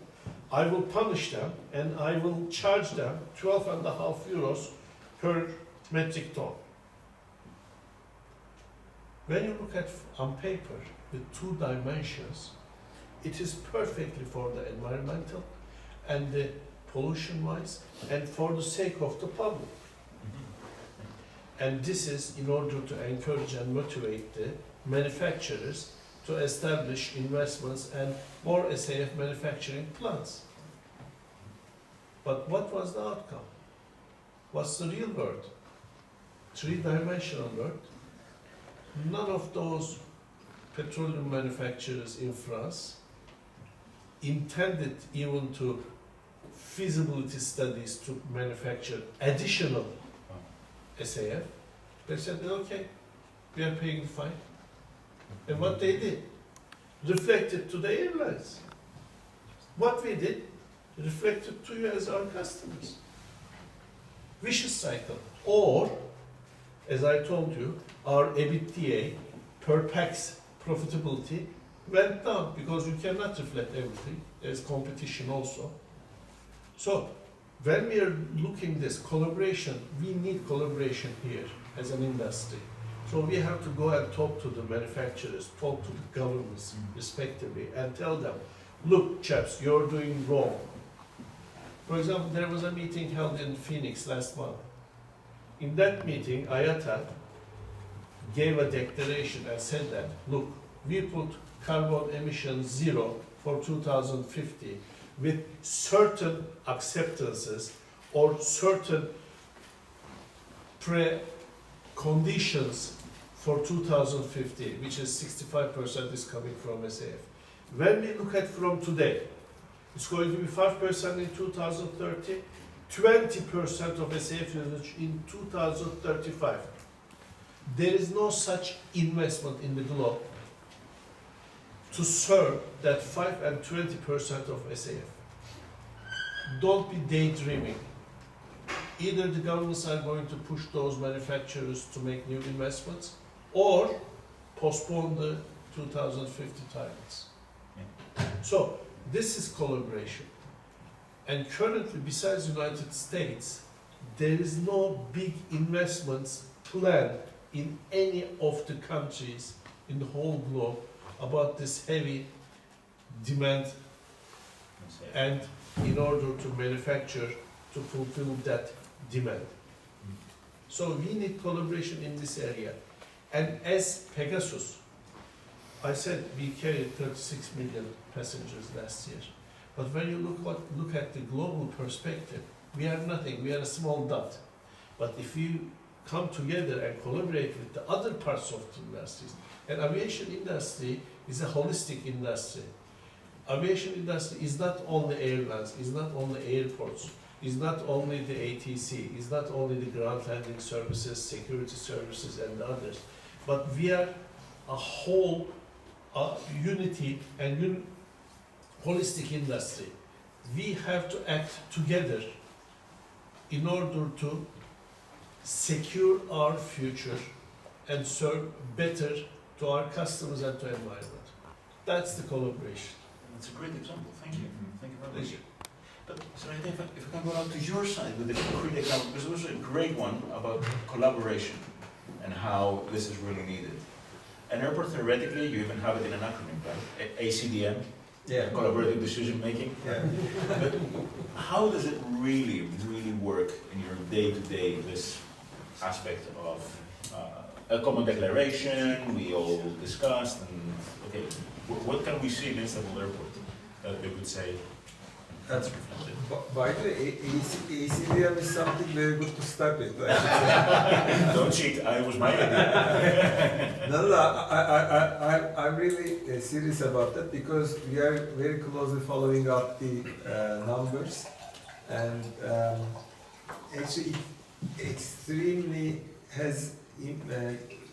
I will punish them and I will charge them 12.5 euros per metric ton. When you look at on paper with 2 dimensions, it is perfectly for the environmental and the pollution wise and for the sake of the public. And this is in order to encourage and motivate the manufacturers to establish investments and more SAF manufacturing plants. But what was the outcome? What's the real world? 3-dimensional world. None of those petroleum manufacturers in France intended even to feasibility studies to manufacture additional SAF. They said, okay, we are paying the fine. And what they did reflected to the airlines. What we did reflected to you as our customers. Vicious cycle. Or, as I told you, our EBITDA per pax profitability went down because you cannot reflect everything. There's competition also. So, when we are looking this collaboration, we need collaboration here as an industry. So we have to go and talk to the manufacturers, talk to the governments respectively, and tell them, look, chaps, you're doing wrong. For example, there was a meeting held in Phoenix last month. In that meeting, IATA gave a declaration and said that, look, we put carbon emissions 0 for 2050 with certain acceptances or certain conditions for 2050, which is 65% is coming from SAF. When we look at from today, it's going to be 5% in 2030, 20% of SAF usage in 2035. There is no such investment in the globe to serve that 5 and 20% of SAF. Don't be daydreaming. Either the governments are going to push those manufacturers to make new investments or postpone the 2050 targets. So this is collaboration. And currently, besides the United States, there is no big investments planned in any of the countries in the whole globe about this heavy demand, and in order to manufacture to fulfill that demand. So we need collaboration in this area. And as Pegasus, I said we carried 36 million passengers last year. But when you look at the global perspective, we are nothing, we are a small dot. But if you come together and collaborate with the other parts of the industries, and aviation industry is a holistic industry. Aviation industry is not only airlines, is not only airports, is not only the ATC, is not only the ground handling services, security services and the others, but we are a whole unity and holistic industry. We have to act together in order to secure our future and serve better to our customers and to environment. That's the collaboration. That's a great example, thank you. Thank you very much. Thank you. But so I think if I can go out to your side with a concrete example, because there was a great one about collaboration and how this is really needed. An airport, theoretically, you even have it in an acronym, right? ACDM, Yeah. collaborative decision making. Yeah. But how does it really work in your day-to-day, this aspect of a common declaration, we all discussed, and okay, what can we see in Istanbul Airport that they would say that's reflected? By the way, ACDM is something very good to start with. Don't cheat, it was my idea. No, I'm really serious about that because we are very closely following up the numbers, and actually it extremely has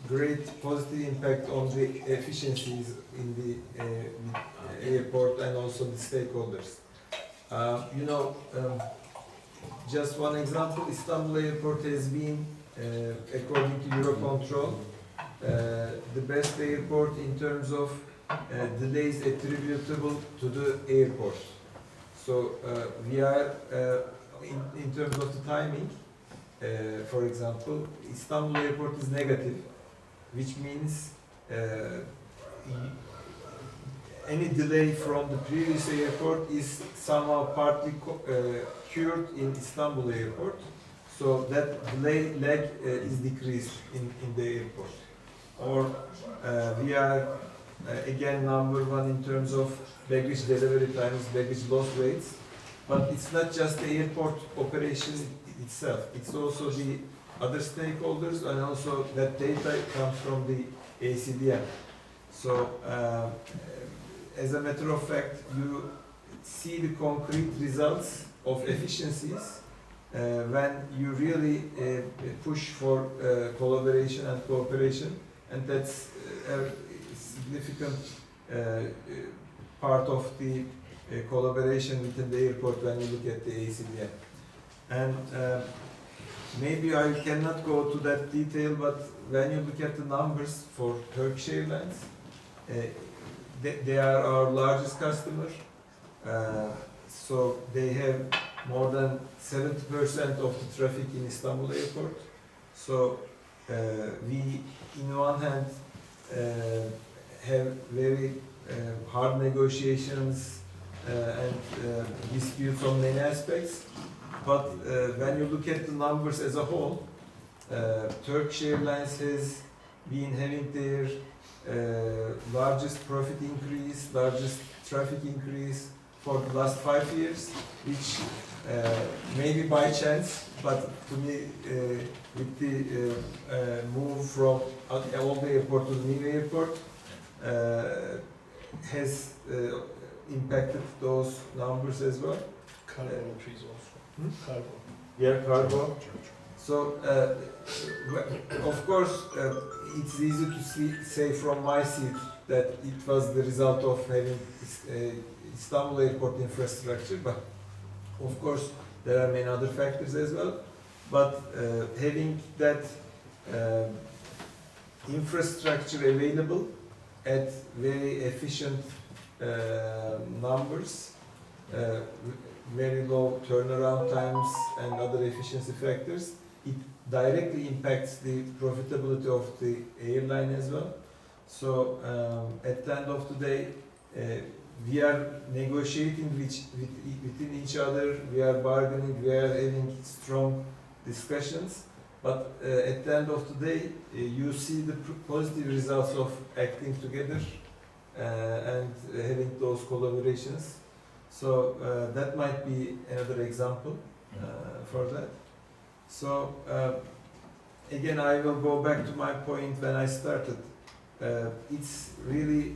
great positive impact on the efficiencies in the airport and also the stakeholders. Just one example, Istanbul Airport has been, according to Eurocontrol, the best airport in terms of delays attributable to the airport. So we are, in terms of the timing, for example, Istanbul Airport is negative, which means any delay from the previous airport is somehow partly cured in Istanbul Airport. So that delay lag is decreased in the airport. Or we are again #1 in terms of baggage delivery times, baggage loss rates. But it's not just the airport operation itself, it's also the other stakeholders, and also that data comes from the ACDM. So as a matter of fact, you see the concrete results of efficiencies when you really push for collaboration and cooperation, and that's a significant part of the collaboration within the airport when you look at the ACDM. And maybe I cannot go to that detail, but when you look at the numbers for Turkish Airlines, they are our largest customer. So they have more than 70% of the traffic in Istanbul Airport. So we, in one hand, have very hard negotiations and disputes on many aspects. But when you look at the numbers as a whole, Turkish Airlines has been having their largest profit increase, largest traffic increase for the last 5 years, which maybe by chance, but to me, with the move from old airport to the new airport, has impacted those numbers as well. Cargo increase also. Cargo. Yeah, cargo. So, of course, it's easy to say from my seat that it was the result of having Istanbul Airport infrastructure, but of course there are many other factors as well. But having that infrastructure available at very efficient numbers very low turnaround times and other efficiency factors, it directly impacts the profitability of the airline as well. So at the end of the day, we are negotiating within each other, we are bargaining, we are having strong discussions, but at the end of the day, you see the positive results of acting together and having those collaborations. So that might be another example for that. So again, I will go back to my point when I started. It's really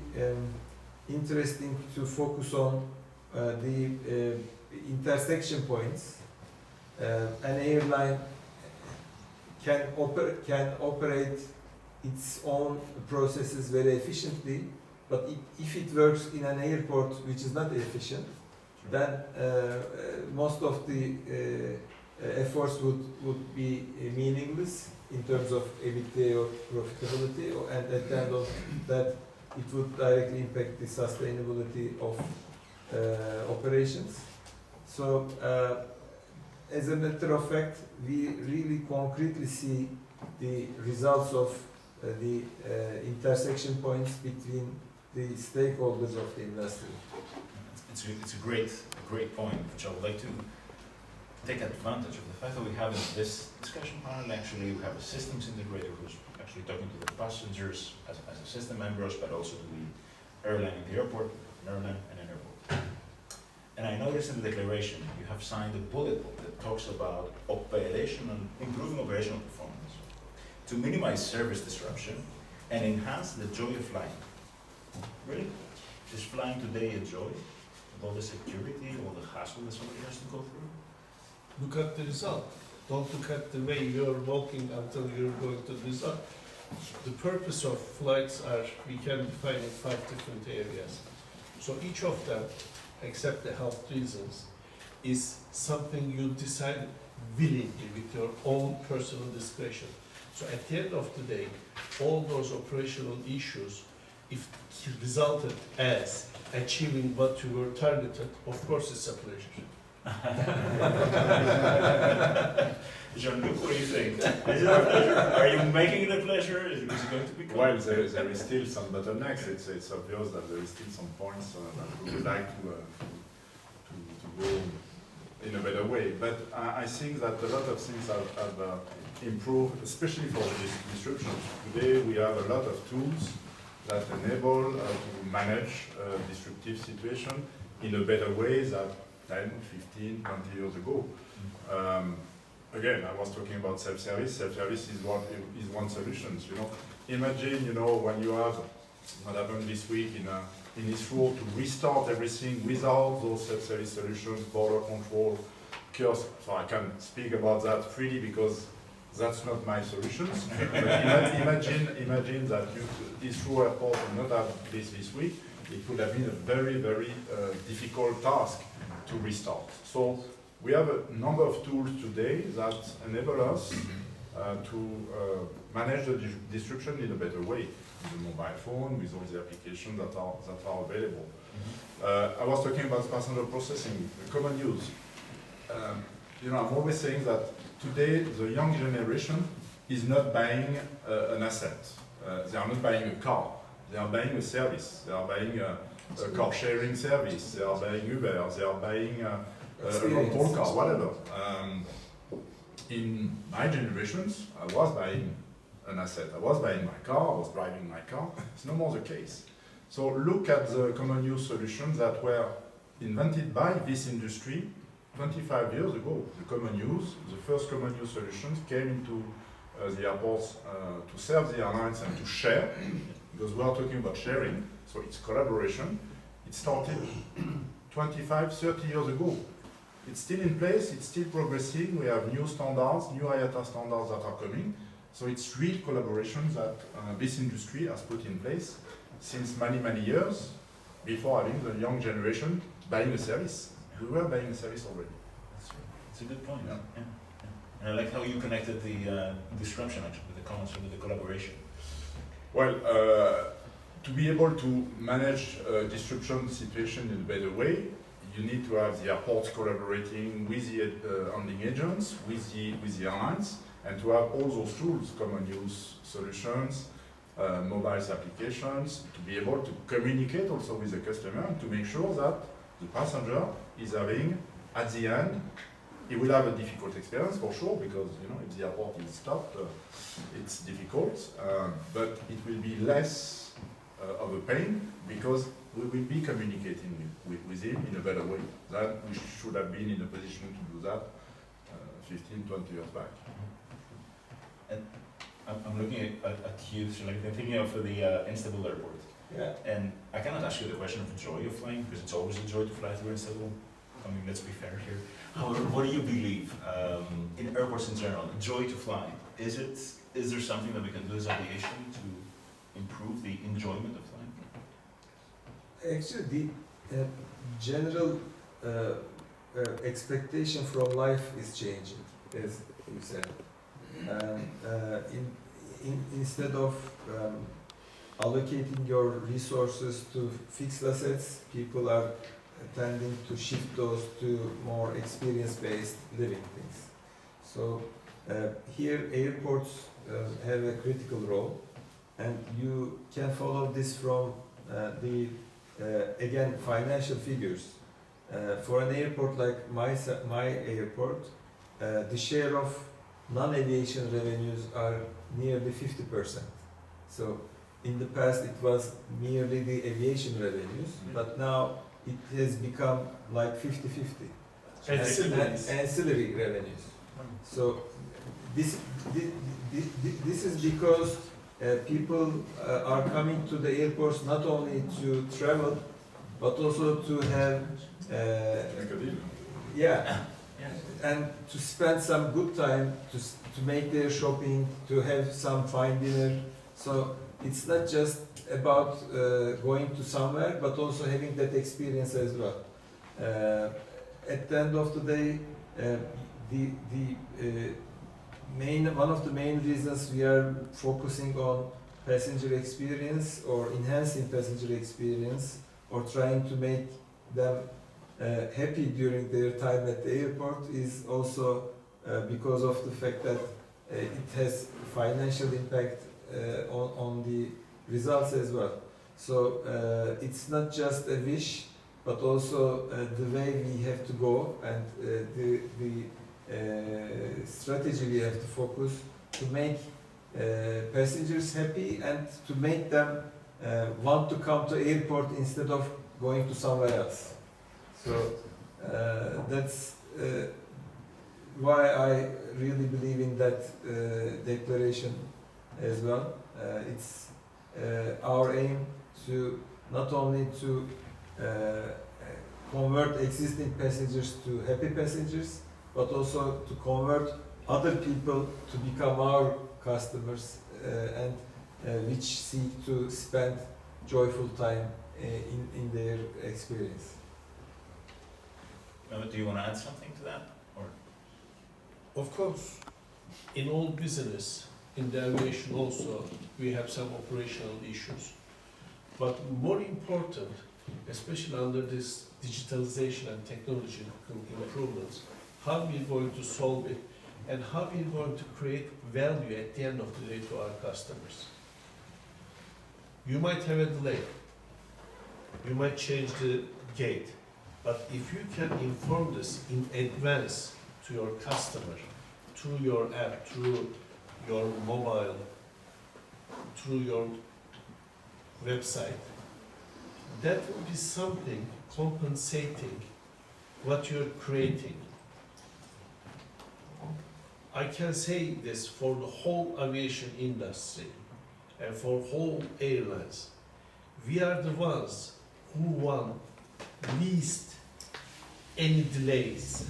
interesting to focus on the intersection points. An airline can operate its own processes very efficiently, but if it works in an airport which is not efficient, then most of the efforts would be meaningless in terms of EBITDA or profitability, and at the end of that, it would directly impact the sustainability of operations. So, as a matter of fact, we really concretely see the results of the intersection points between the stakeholders of the industry. It's a great point, which I would like to take advantage of the fact that we have in this discussion panel, actually we have a systems integrator who's actually talking to the passengers as a system MATBA, but also to the airline in the airport, an airline and an airport. And I noticed in the declaration you have signed a bullet point that talks about improving operational performance to minimize service disruption and enhance the joy of flying. Really? Is flying today a joy? With all the security, all the hassle that somebody has to go through? Look at the result. Don't look at the way you're walking until you're going to the result. The purpose of flights are, we can define in 5 different areas. So each of them, except the health reasons, is something you decide willingly with your own personal discretion. So at the end of the day, all those operational issues, if it resulted as achieving what you were targeted, of course it's a pleasure. Jean-Luc, what do you think? Is it a pleasure? Are you making it a pleasure? Is it going to become? Well, there is still some bottlenecks. It's obvious that there is still some points that we would like to go in a better way. But I think that a lot of things have improved, especially for the disruption. Today we have a lot of tools that enable to manage disruptive situation in a better way than 10, 15, 20 years ago. Again, I was talking about self-service. Self-service is one solution. You know, imagine, you know, when you have what happened this week in Israel to restart everything without those self-service solutions, border control, kiosks. So I can speak about that freely because that's not my solutions. imagine that Israel airport would not have this week. It would have been a very, very difficult task to restart. So we have a number of tools today that enable us to manage the disruption in a better way, with the mobile phone, with all the applications that are available. I was talking about passenger processing, the common use. You know, I'm always saying that today the young generation is not buying an asset. They are not buying a car. They are buying a service. They are buying a car sharing service. They are buying Uber. They are buying a rental car, whatever. In my generations, I was buying an asset. I was buying my car. I was driving my car. It's no more the case. So look at the common use solutions that were invented by this industry 25 years ago. The common use, the first common use solutions came into the airports to serve the airlines and to share, because we are talking about sharing, so it's collaboration. It started 25, 30 years ago. It's still in place, it's still progressing. We have new standards, new IATA standards that are coming. So it's real collaboration that this industry has put in place since many, many years before having the young generation buying a service. We were buying a service already. It's a good point. Yeah. Yeah. And I like how you connected the disruption actually with the concept with the collaboration. Well, to be able to manage a disruption situation in a better way, you need to have the airports collaborating with the handling agents, with the airlines, and to have all those tools, common use solutions, mobile applications, to be able to communicate also with the customer and to make sure that the passenger is having, at the end, he will have a difficult experience for sure, because if the airport is stopped, it's difficult, but it will be less of a pain because we will be communicating with him in a better way than we should have been in a position to do that 15, 20 years back. And I'm looking at you, like I'm thinking of the Istanbul airport. Yeah. And I cannot ask you the question of the joy of flying, because it's always a joy to fly through Istanbul. I mean, let's be fair here. However, what do you believe in airports in general, joy to fly? Is there something that we can do as aviation to improve the enjoyment of flying? Actually, the general expectation from life is changing, as you said. Instead of allocating your resources to fixed assets, people are tending to shift those to more experience-based living things. So here airports have a critical role, and you can follow this from the again financial figures. For an airport like my airport, the share of non-aviation revenues are nearly 50%. So in the past it was merely the aviation revenues, but now it has become like 50-50. Ancillary revenues. So this is because people are coming to the airports not only to travel, but also to have and to spend some good time, to make their shopping, to have some fine dinner. So it's not just about going to somewhere, but also having that experience as well. At the end of the day, one of the main reasons we are focusing on passenger experience or enhancing passenger experience or trying to make them happy during their time at the airport is also because of the fact that it has financial impact on the results as well. So it's not just a wish, but also the way we have to go and the strategy we have to focus to make passengers happy and to make them want to come to airport instead of going to somewhere else. So that's why I really believe in that declaration as well. It's our aim to not only to convert existing passengers to happy passengers, but also to convert other people to become our customers and which seek to spend joyful time in their experience. Mehmet, do you want to add something to that? Or? Of course, in all business, in the aviation also, we have some operational issues. But more important, especially under this digitalization and technology improvements, how we are going to solve it and how we are going to create value at the end of the day to our customers. You might have a delay, you might change the gate, but if you can inform this in advance to your customer, through your app, through your mobile, through your website, that will be something compensating what you're creating. I can say this for the whole aviation industry and for whole airlines. We are the ones who want least any delays,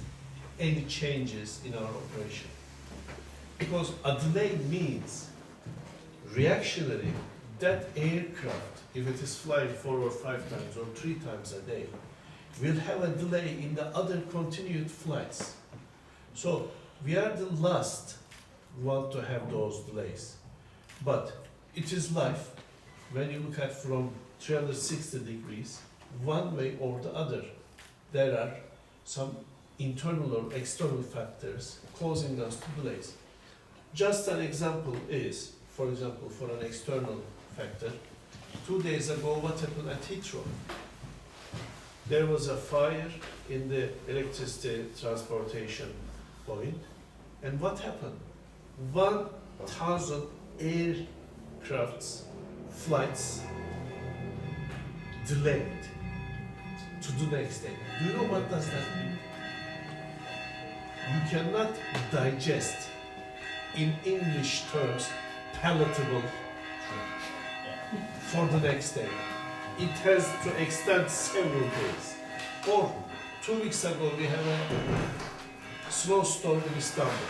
any changes in our operation. Because a delay means reactionary, that aircraft, if it is flying 4 or 5 times or 3 times a day, will have a delay in the other continued flights. So we are the last one to have those delays. But it is life. When you look at from 360 degrees, one way or the other, there are some internal or external factors causing us to delays. Just an example is, for example, for an external factor, 2 days ago, what happened at Heathrow? There was a fire in the electricity transportation point, and what happened? 1,000 aircrafts flights delayed to the next day. Do you know what does that mean? You cannot digest in English terms palatable for the next day. It has to extend several days. Or 2 weeks ago we had a snowstorm in Istanbul.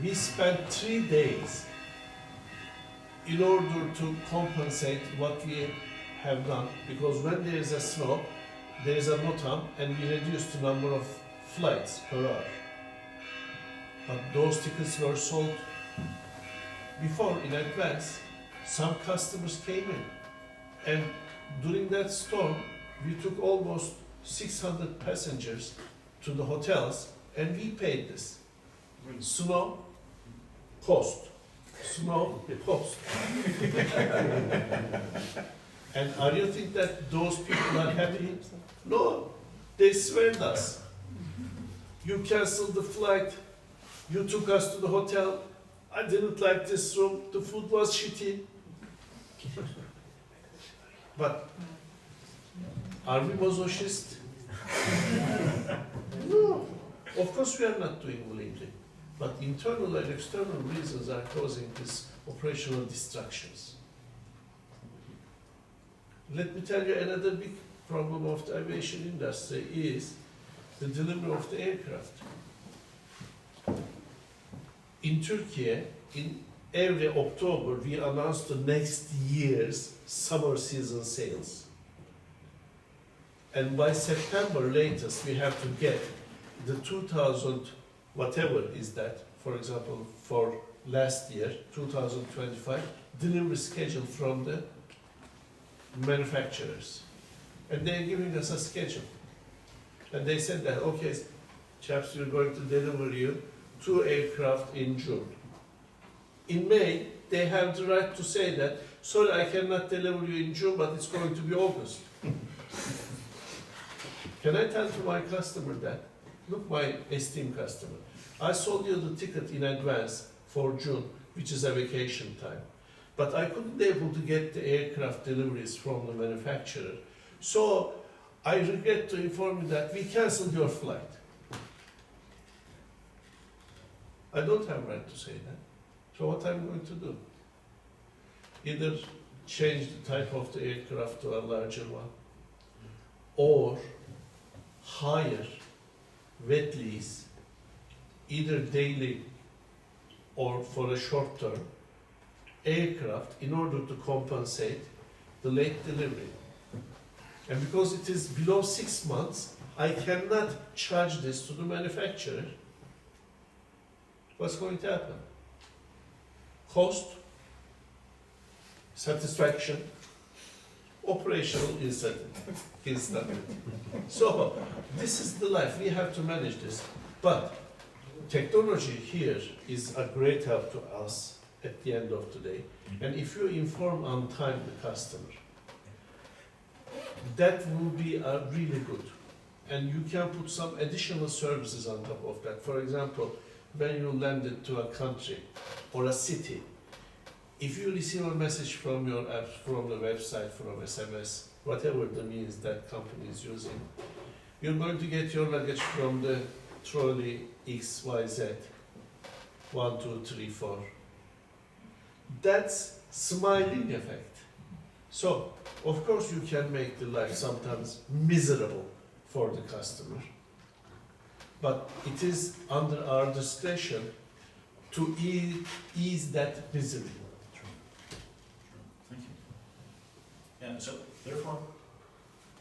We spent 3 days in order to compensate what we have done, because when there is a snow, there is a NOTAM and we reduce the number of flights per hour. But those tickets were sold before in advance. Some customers came in, and during that storm, we took almost 600 passengers to the hotels, and we paid this. Snow, cost. Snow, cost. And are you think that those people are happy? No, they sweared us. You canceled the flight, you took us to the hotel, I didn't like this room, the food was shitty. But are we masochist? No, of course we are not doing willingly. But internal and external reasons are causing these operational distractions. Let me tell you another big problem of the aviation industry is the delivery of the aircraft. In Turkey, in every October, we announce the next year's summer season sales. And by September latest, we have to get the 2000, whatever is that, for example, for last year, 2025, delivery schedule from the manufacturers. And they're giving us a schedule. And they said that, okay, chaps, we're going to deliver you 2 aircraft in June. In May, they have the right to say that, sorry, I cannot deliver you in June, but it's going to be August. Can I tell to my customer that, look, my esteemed customer, I sold you the ticket in advance for June, which is a vacation time. But I couldn't be able to get the aircraft deliveries from the manufacturer. So I regret to inform you that we canceled your flight. I don't have right to say that. So what I'm going to do? Either change the type of the aircraft to a larger one, or hire, wet lease, either daily or for a short term, aircraft in order to compensate the late delivery. And because it is below 6 months, I cannot charge this to the manufacturer. What's going to happen? Cost, satisfaction, operational instability. So this is the life, we have to manage this. But technology here is a great help to us at the end of the day. And if you inform on time the customer, that will be really good. And you can put some additional services on top of that. For example, when you landed to a country or a city, if you receive a message from your app, from the website, from SMS, whatever the means that company is using, you're going to get your luggage from the trolley XYZ, 1, 2, 3, 4. That's smiling effect. So, of course you can make the life sometimes miserable for the customer, but it is under our discretion to ease that misery. Thank you. Yeah, so therefore,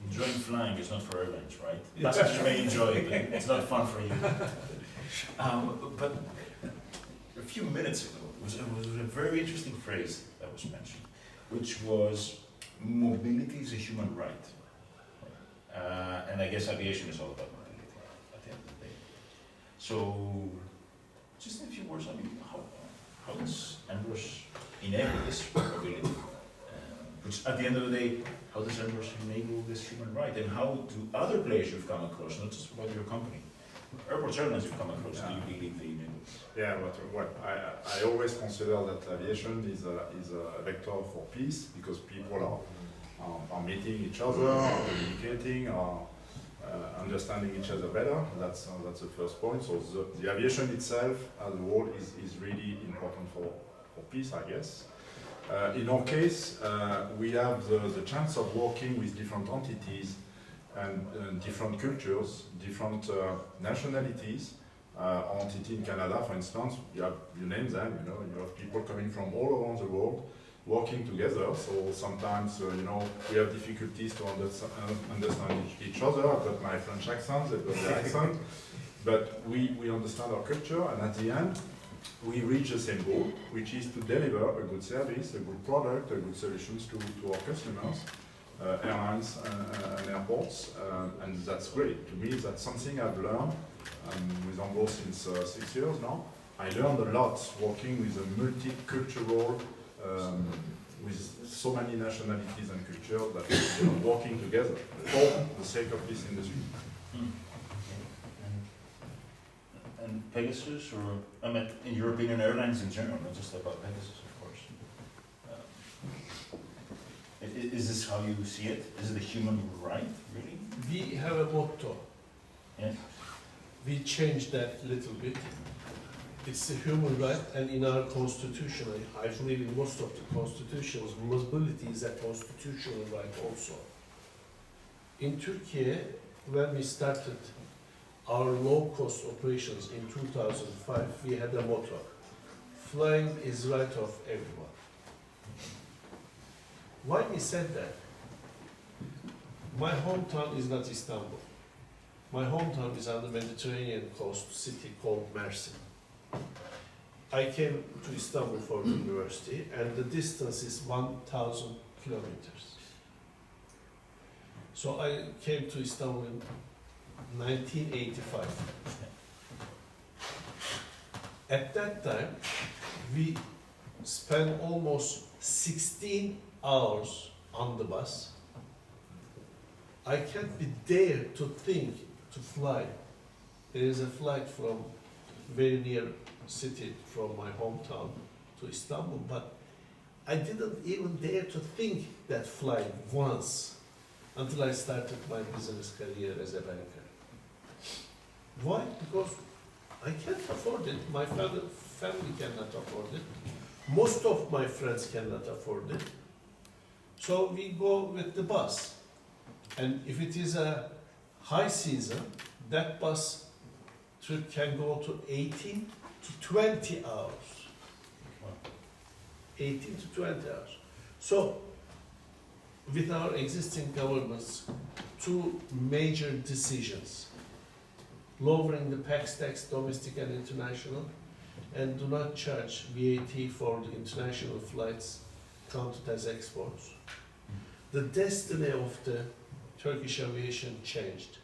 enjoying flying is not for airlines, right? Passengers may enjoy it, but it's not fun for you. But a few minutes ago, it was a very interesting phrase that was mentioned, which was mobility is a human right. And I guess aviation is all about mobility at the end of the day. So, just in a few words, I mean, how does EMBROSS enable this mobility? Which at the end of the day, how does EMBROSS enable this human right? And how do other players you've come across, not just about your company, airports, airlines you've come across, do you believe they enable this? Yeah, but I always consider that aviation is a vector for peace, because people are meeting each other, are communicating, are understanding each other better. That's the first point. So the aviation itself as a whole is really important for peace, I guess. In our case, we have the chance of working with different entities and different cultures, different nationalities. Our entity in Canada, for instance, you name them, you have people coming from all around the world working together. So sometimes, we have difficulties to understand each other. I've got my French accent, they've got their accent, but we understand our culture, and at the end, we reach the same goal, which is to deliver a good service, a good product, a good solutions to our customers, airlines and airports, and that's great. To me, that's something I've learned with EMBROSS since 6 years now. I learned a lot working with a multicultural, with so many nationalities and cultures that working together for the sake of this industry. And Pegasus, or I mean, in European airlines in general, not just about Pegasus, of course. Is this how you see it? Is it a human right, really? We have a motto. Yes. We changed that a little bit. It's a human right, and in our constitution, I believe in most of the constitutions, mobility is a constitutional right also. In Turkey, when we started our low-cost operations in 2005, we had a motto: flying is right of everyone. Why we said that? My hometown is not Istanbul. My hometown is on the Mediterranean coast city called Mersin. I came to Istanbul for the university, and the distance is 1,000 kilometers. So I came to Istanbul in 1985. At that time, we spent almost 16 hours on the bus. I can't be there to think to fly. There is a flight from very near city from my hometown to Istanbul, but I didn't even dare to think that flying once until I started my business career as a banker. Why? Because I can't afford it. My family cannot afford it. Most of my friends cannot afford it. So we go with the bus. And if it is a high season, that bus trip can go to 18 to 20 hours. 18 to 20 hours. So, with our existing governments, two major decisions: lowering the PAX tax, domestic and international, and do not charge VAT for the international flights counted as exports. The destiny of the Turkish aviation changed,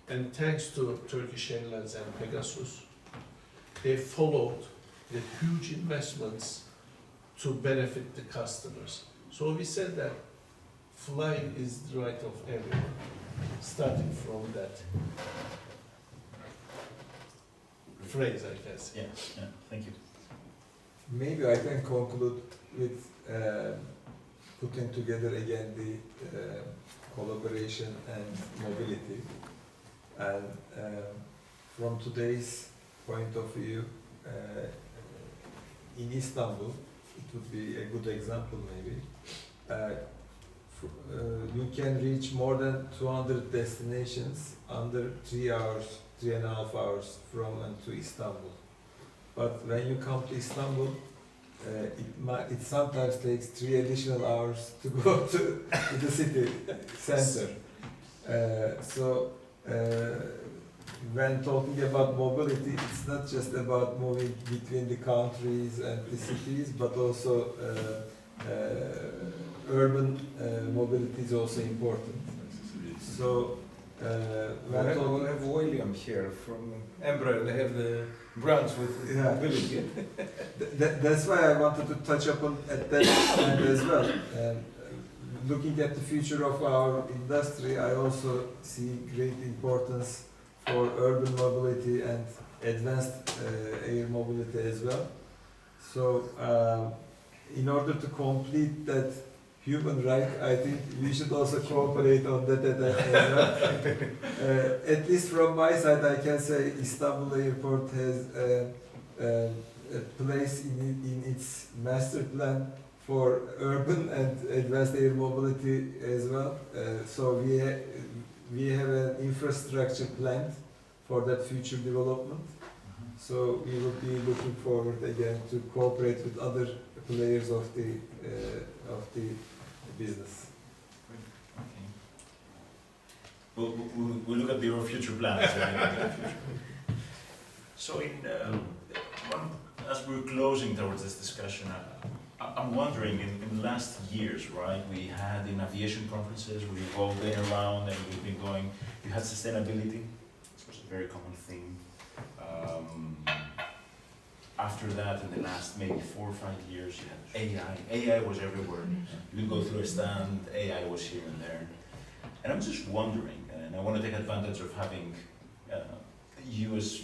and thanks to Turkish Airlines and Pegasus, they followed with huge investments to benefit the customers. So we said that flying is the right of everyone, starting from that phrase, I guess. Yeah, thank you. Maybe I can conclude with putting together again the collaboration and mobility. And from today's point of view, in Istanbul, it would be a good example maybe. You can reach more than 200 destinations under 3 hours, 3.5 hours from and to Istanbul. But when you come to Istanbul, it sometimes takes 3 additional hours to go to the city center. When talking about mobility, it's not just about moving between the countries and the cities, but also urban mobility is also important. So We'll went on. have William here from Embraer. They have the branch with Yeah. mobility. That's why I wanted to touch upon at that point as well. Looking at the future of our industry, I also see great importance for urban mobility and advanced air mobility as well. So, in order to complete that human right, I think we should also cooperate on that as well. At least from my side, I can say Istanbul Airport has a place in its master plan for urban and advanced air mobility as well. So we have an infrastructure planned for that future development. So we will be looking forward again to cooperate with other players of the business. Okay. We'll look at your future plans. So as we're closing towards this discussion, I'm wondering, in the last years, right, we had in aviation conferences, we've all been around and we've been going, you had sustainability, this was a very common theme. After that, in the last maybe 4 or 5 years, you had AI. AI was everywhere. You could go through a stand, AI was here and there. And I'm just wondering, and I want to take advantage of having you as,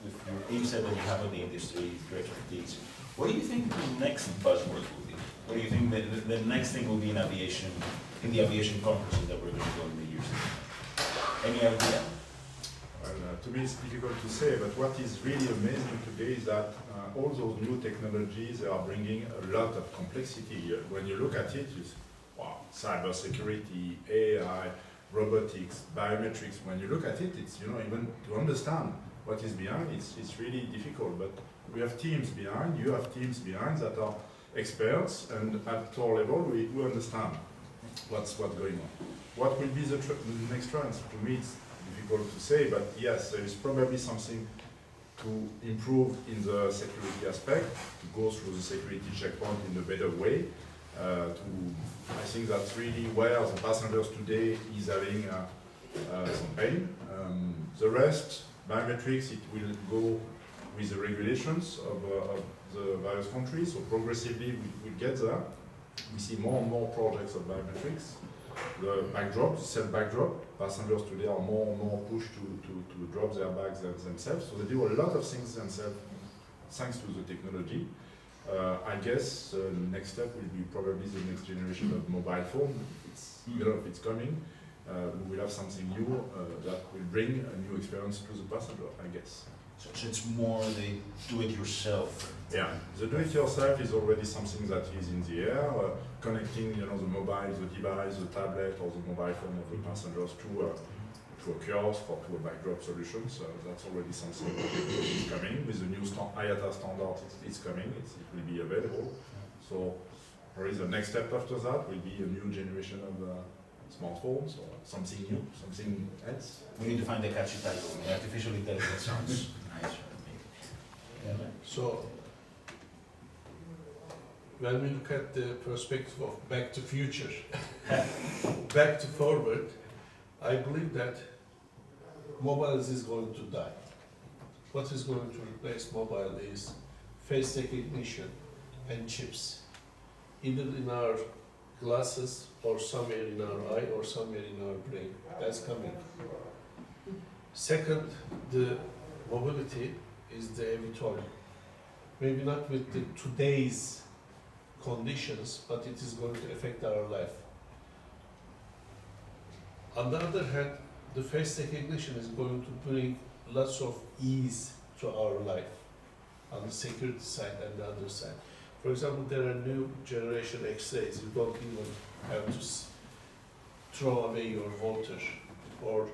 with your insight that you have on the industry, your expertise, what do you think the next buzzword will be? What do you think the next thing will be in aviation, in the aviation conferences that we're going to go in the years to come? Any idea? Well, to me it's difficult to say, but what is really amazing today is that all those new technologies are bringing a lot of complexity. When you look at it, you say, wow, cybersecurity, AI, robotics, biometrics. When you look at it, it's, you know, even to understand what is behind, it's really difficult. But we have teams behind, you have teams behind that are experts, and at our level we understand what's going on. What will be the next trends? To me, it's difficult to say, but yes, there is probably something to improve in the security aspect, to go through the security checkpoint in a better way. I think that's really where the passengers today is having some pain. The rest, biometrics, it will go with the regulations of the various countries, so progressively we'll get there. We see more and more projects of biometrics. The backdrop, the self-backdrop, passengers today are more and more pushed to drop their bags themselves, so they do a lot of things themselves thanks to the technology. I guess the next step will be probably the next generation of mobile phone. It's coming. We will have something new that will bring a new experience to the passenger, I guess. So it's more the do-it-yourself. Yeah, the do-it-yourself is already something that is in the air, connecting, you know, the mobile, the device, the tablet, or the mobile phone of the passengers to a kiosk or to a backdrop solution. So that's already something that is coming. With the new IATA standard, it's coming. It will be available. So probably the next step after that will be a new generation of smartphones or something new, something else. We need to find a catchy title. Artificial intelligence sounds nice. Yeah. So, when we look at the perspective of back to future, back to forward, I believe that mobile is going to die. What is going to replace mobile is face recognition and chips, either in our glasses or somewhere in our eye or somewhere in our brain. That's coming. Second, the mobility is the eVTOL. Maybe not with the today's conditions, but it is going to affect our life. On the other hand, the face recognition is going to bring lots of ease to our life on the security side and the other side. For example, there are new generation X-rays. You don't even have to throw away your water or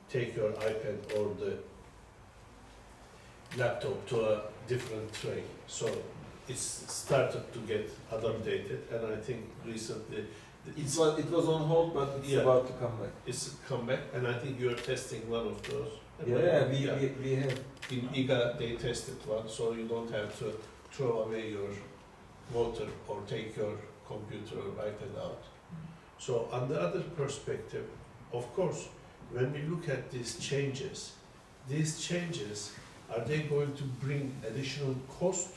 take your iPad or the laptop to a different tray. So it's started to get adapted, and I think recently It was on hold, but it's about to come back. it's come back, and I think you're testing one of those. We have. In IGA, they tested one, so you don't have to throw away your water or take your computer or iPad out. So on the other perspective, of course, when we look at these changes, are they going to bring additional cost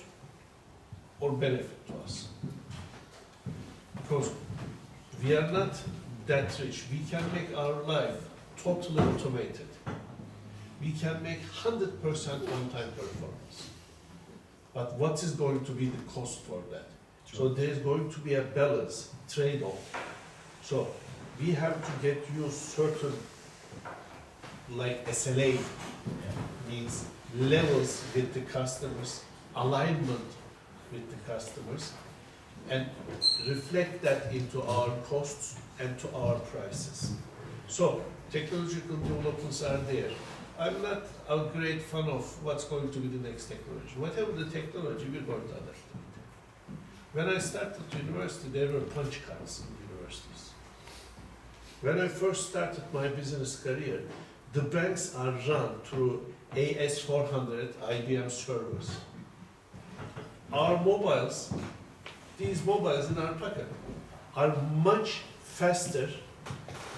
or benefit to us? Because we are not that rich. We can make our life totally automated. We can make 100% on-time performance. But what is going to be the cost for that? So there's going to be a balance, trade-off. So we have to get used certain, like SLA, means levels with the customers, alignment with the customers, and reflect that into our costs and to our prices. So technological developments are there. I'm not a great fan of what's going to be the next technology. Whatever the technology, we're going to adapt to it. When I started university, there were punch cards in universities. When I first started my business career, the banks are run through AS400 IBM servers. Our mobiles, these mobiles in our pocket, are much faster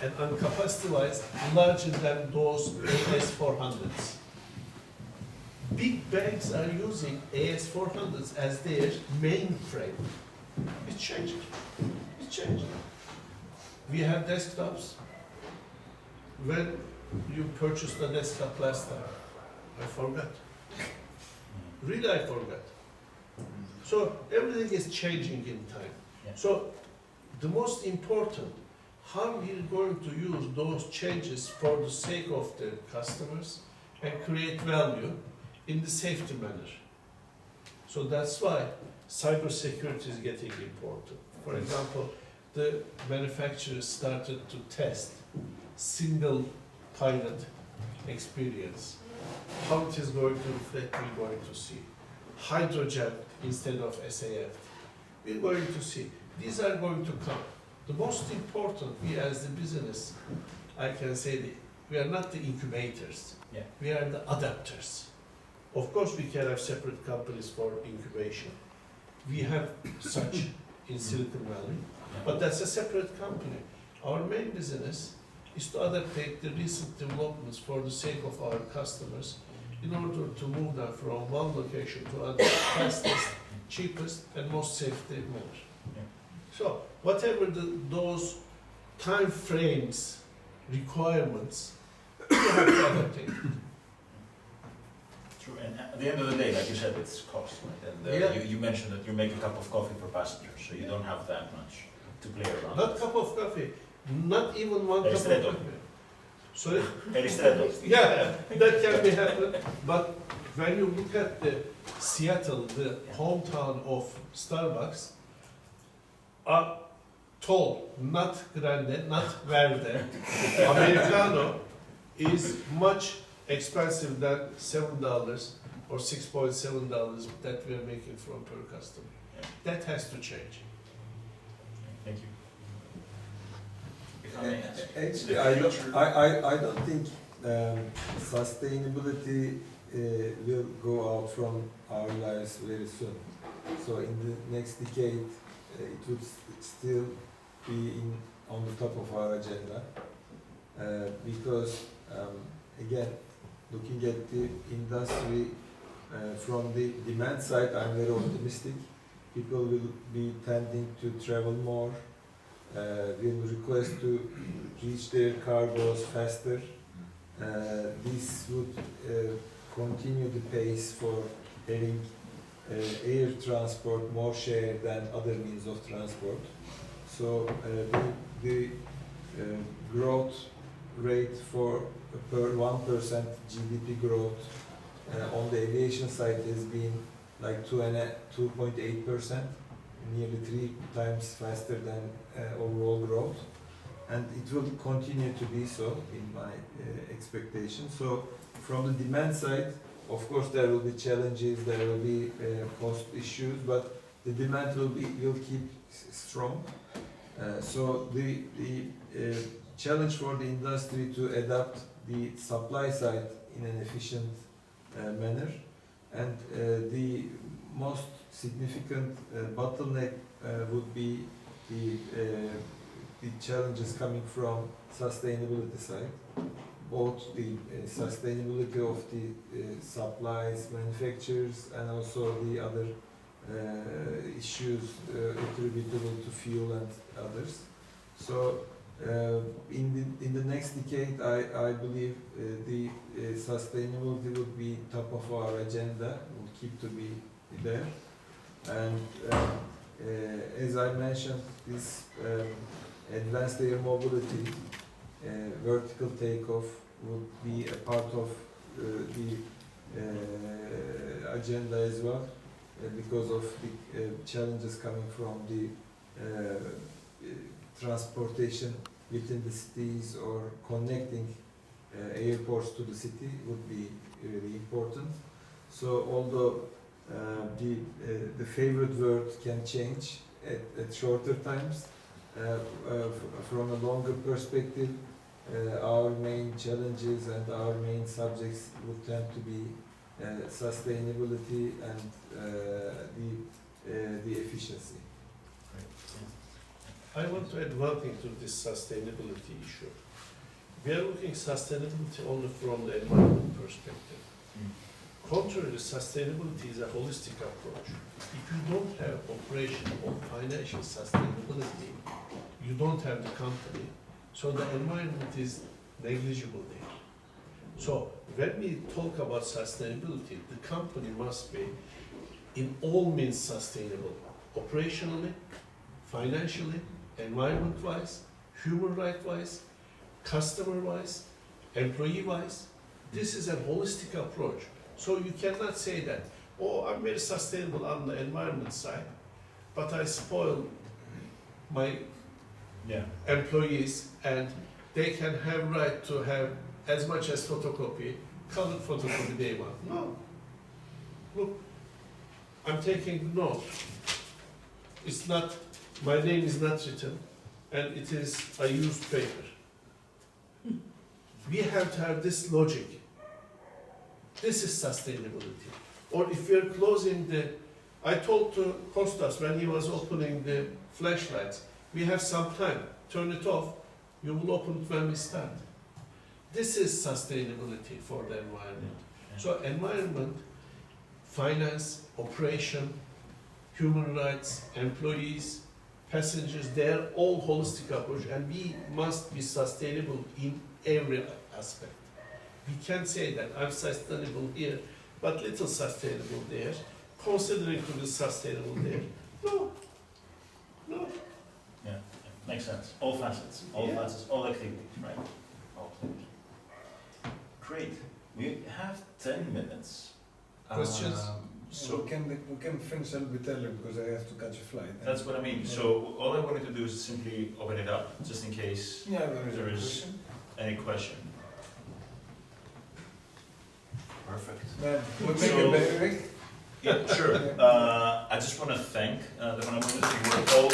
and on capacity-wise larger than those AS400s. Big banks are using AS400s as their mainframe. It's changing. It's changing. We have desktops. When you purchased a desktop last time, I forgot. Really, I forgot. So everything is changing in time. Yeah. So the most important, how we're going to use those changes for the sake of the customers and create value in the safety manner. So that's why cybersecurity is getting important. For example, the manufacturers started to test single pilot experience. How it is going to reflect, we're going to see. Hydrogen instead of SAF, we're going to see. These are going to come. The most important, we as the business, I can say that we are not the incubators. Yeah. We are the adapters. Of course, we can have separate companies for incubation. We have such in Silicon Valley, but that's a separate company. Our main business is to adaptate the recent developments for the sake of our customers in order to move them from one location to another fastest, cheapest, and most safety manner. Yeah. So, whatever those time frames, requirements, you have to adaptate. True, and at the end of the day, like you said, it's cost, right? And Yeah. you mentioned that you make a cup of coffee per passenger, so you don't have that much to play around. Not cup of coffee, not even one cup of Ristretto. coffee. Sorry? Ristretto. Yeah, that can be happened. But when you look at the Seattle, the hometown of Starbucks, are tall, not grande, not verde. Americano is much expensive than $7 or $6.7 that we are making from per customer. Yeah. That has to change. Thank you. If I may ask. Actually, The I don't think sustainability will go out from our lives very soon. So in the next decade, it would still be on the top of our agenda because, again, looking at the industry from the demand side, I'm very optimistic. People will be tending to travel more, will request to reach their cargoes faster. This would continue the pace for having air transport more share than other means of transport. So the growth rate for per 1% GDP growth on the aviation side has been like 2.8%, nearly 3 times faster than overall growth, and it will continue to be so in my expectation. So from the demand side, of course there will be challenges, there will be cost issues, but the demand will keep strong. So the challenge for the industry to adapt the supply side in an efficient manner, and the most significant bottleneck would be the the challenges coming from sustainability side, both the sustainability of the supplies, manufacturers, and also the other issues attributable to fuel and others. So in the next decade, I believe the sustainability will be top of our agenda, will keep to be there. And as I mentioned, this advanced air mobility, vertical takeoff would be a part of the agenda as well, because of the challenges coming from the transportation within the cities or connecting airports to the city would be really important. So although the favorite word can change at shorter times, from a longer perspective, our main challenges and our main subjects would tend to be sustainability and the efficiency. I want to add one thing to this sustainability issue. We are looking sustainability only from the environment perspective. Contrary, sustainability is a holistic approach. If you don't have operational or financial sustainability, you don't have the company, so the environment is negligible there. So when we talk about sustainability, the company must be in all means sustainable, operationally, financially, environment-wise, human right-wise, customer-wise, employee-wise. This is a holistic approach. So you cannot say that, oh, I'm very sustainable on the environment side, but I spoil my employees and they can have right to have as much as photocopy, colored photocopy they want. No. Look, I'm taking note. It's not, my name is not written, and it is a used paper. We have to have this logic. This is sustainability. Or if we're closing I told to Kostas when he was opening the flashlights, we have some time, turn it off, you will open it when we start. This is sustainability for the environment. So environment, finance, operation, human rights, employees, passengers, they're all holistic approach, and we must be sustainable in every aspect. We can't say that I'm sustainable here, but little sustainable there, considering to be sustainable there. No. Yeah, makes sense. All facets, all activities, right? All activities. Great. We have 10 minutes. Questions? So we can finish a little bit earlier because I have to catch a flight. That's what I mean. So all I wanted to do is simply open it up, just in case there is any question. Perfect. We'll make a break. Yeah, sure. I just want to thank the Honorable Minister for all.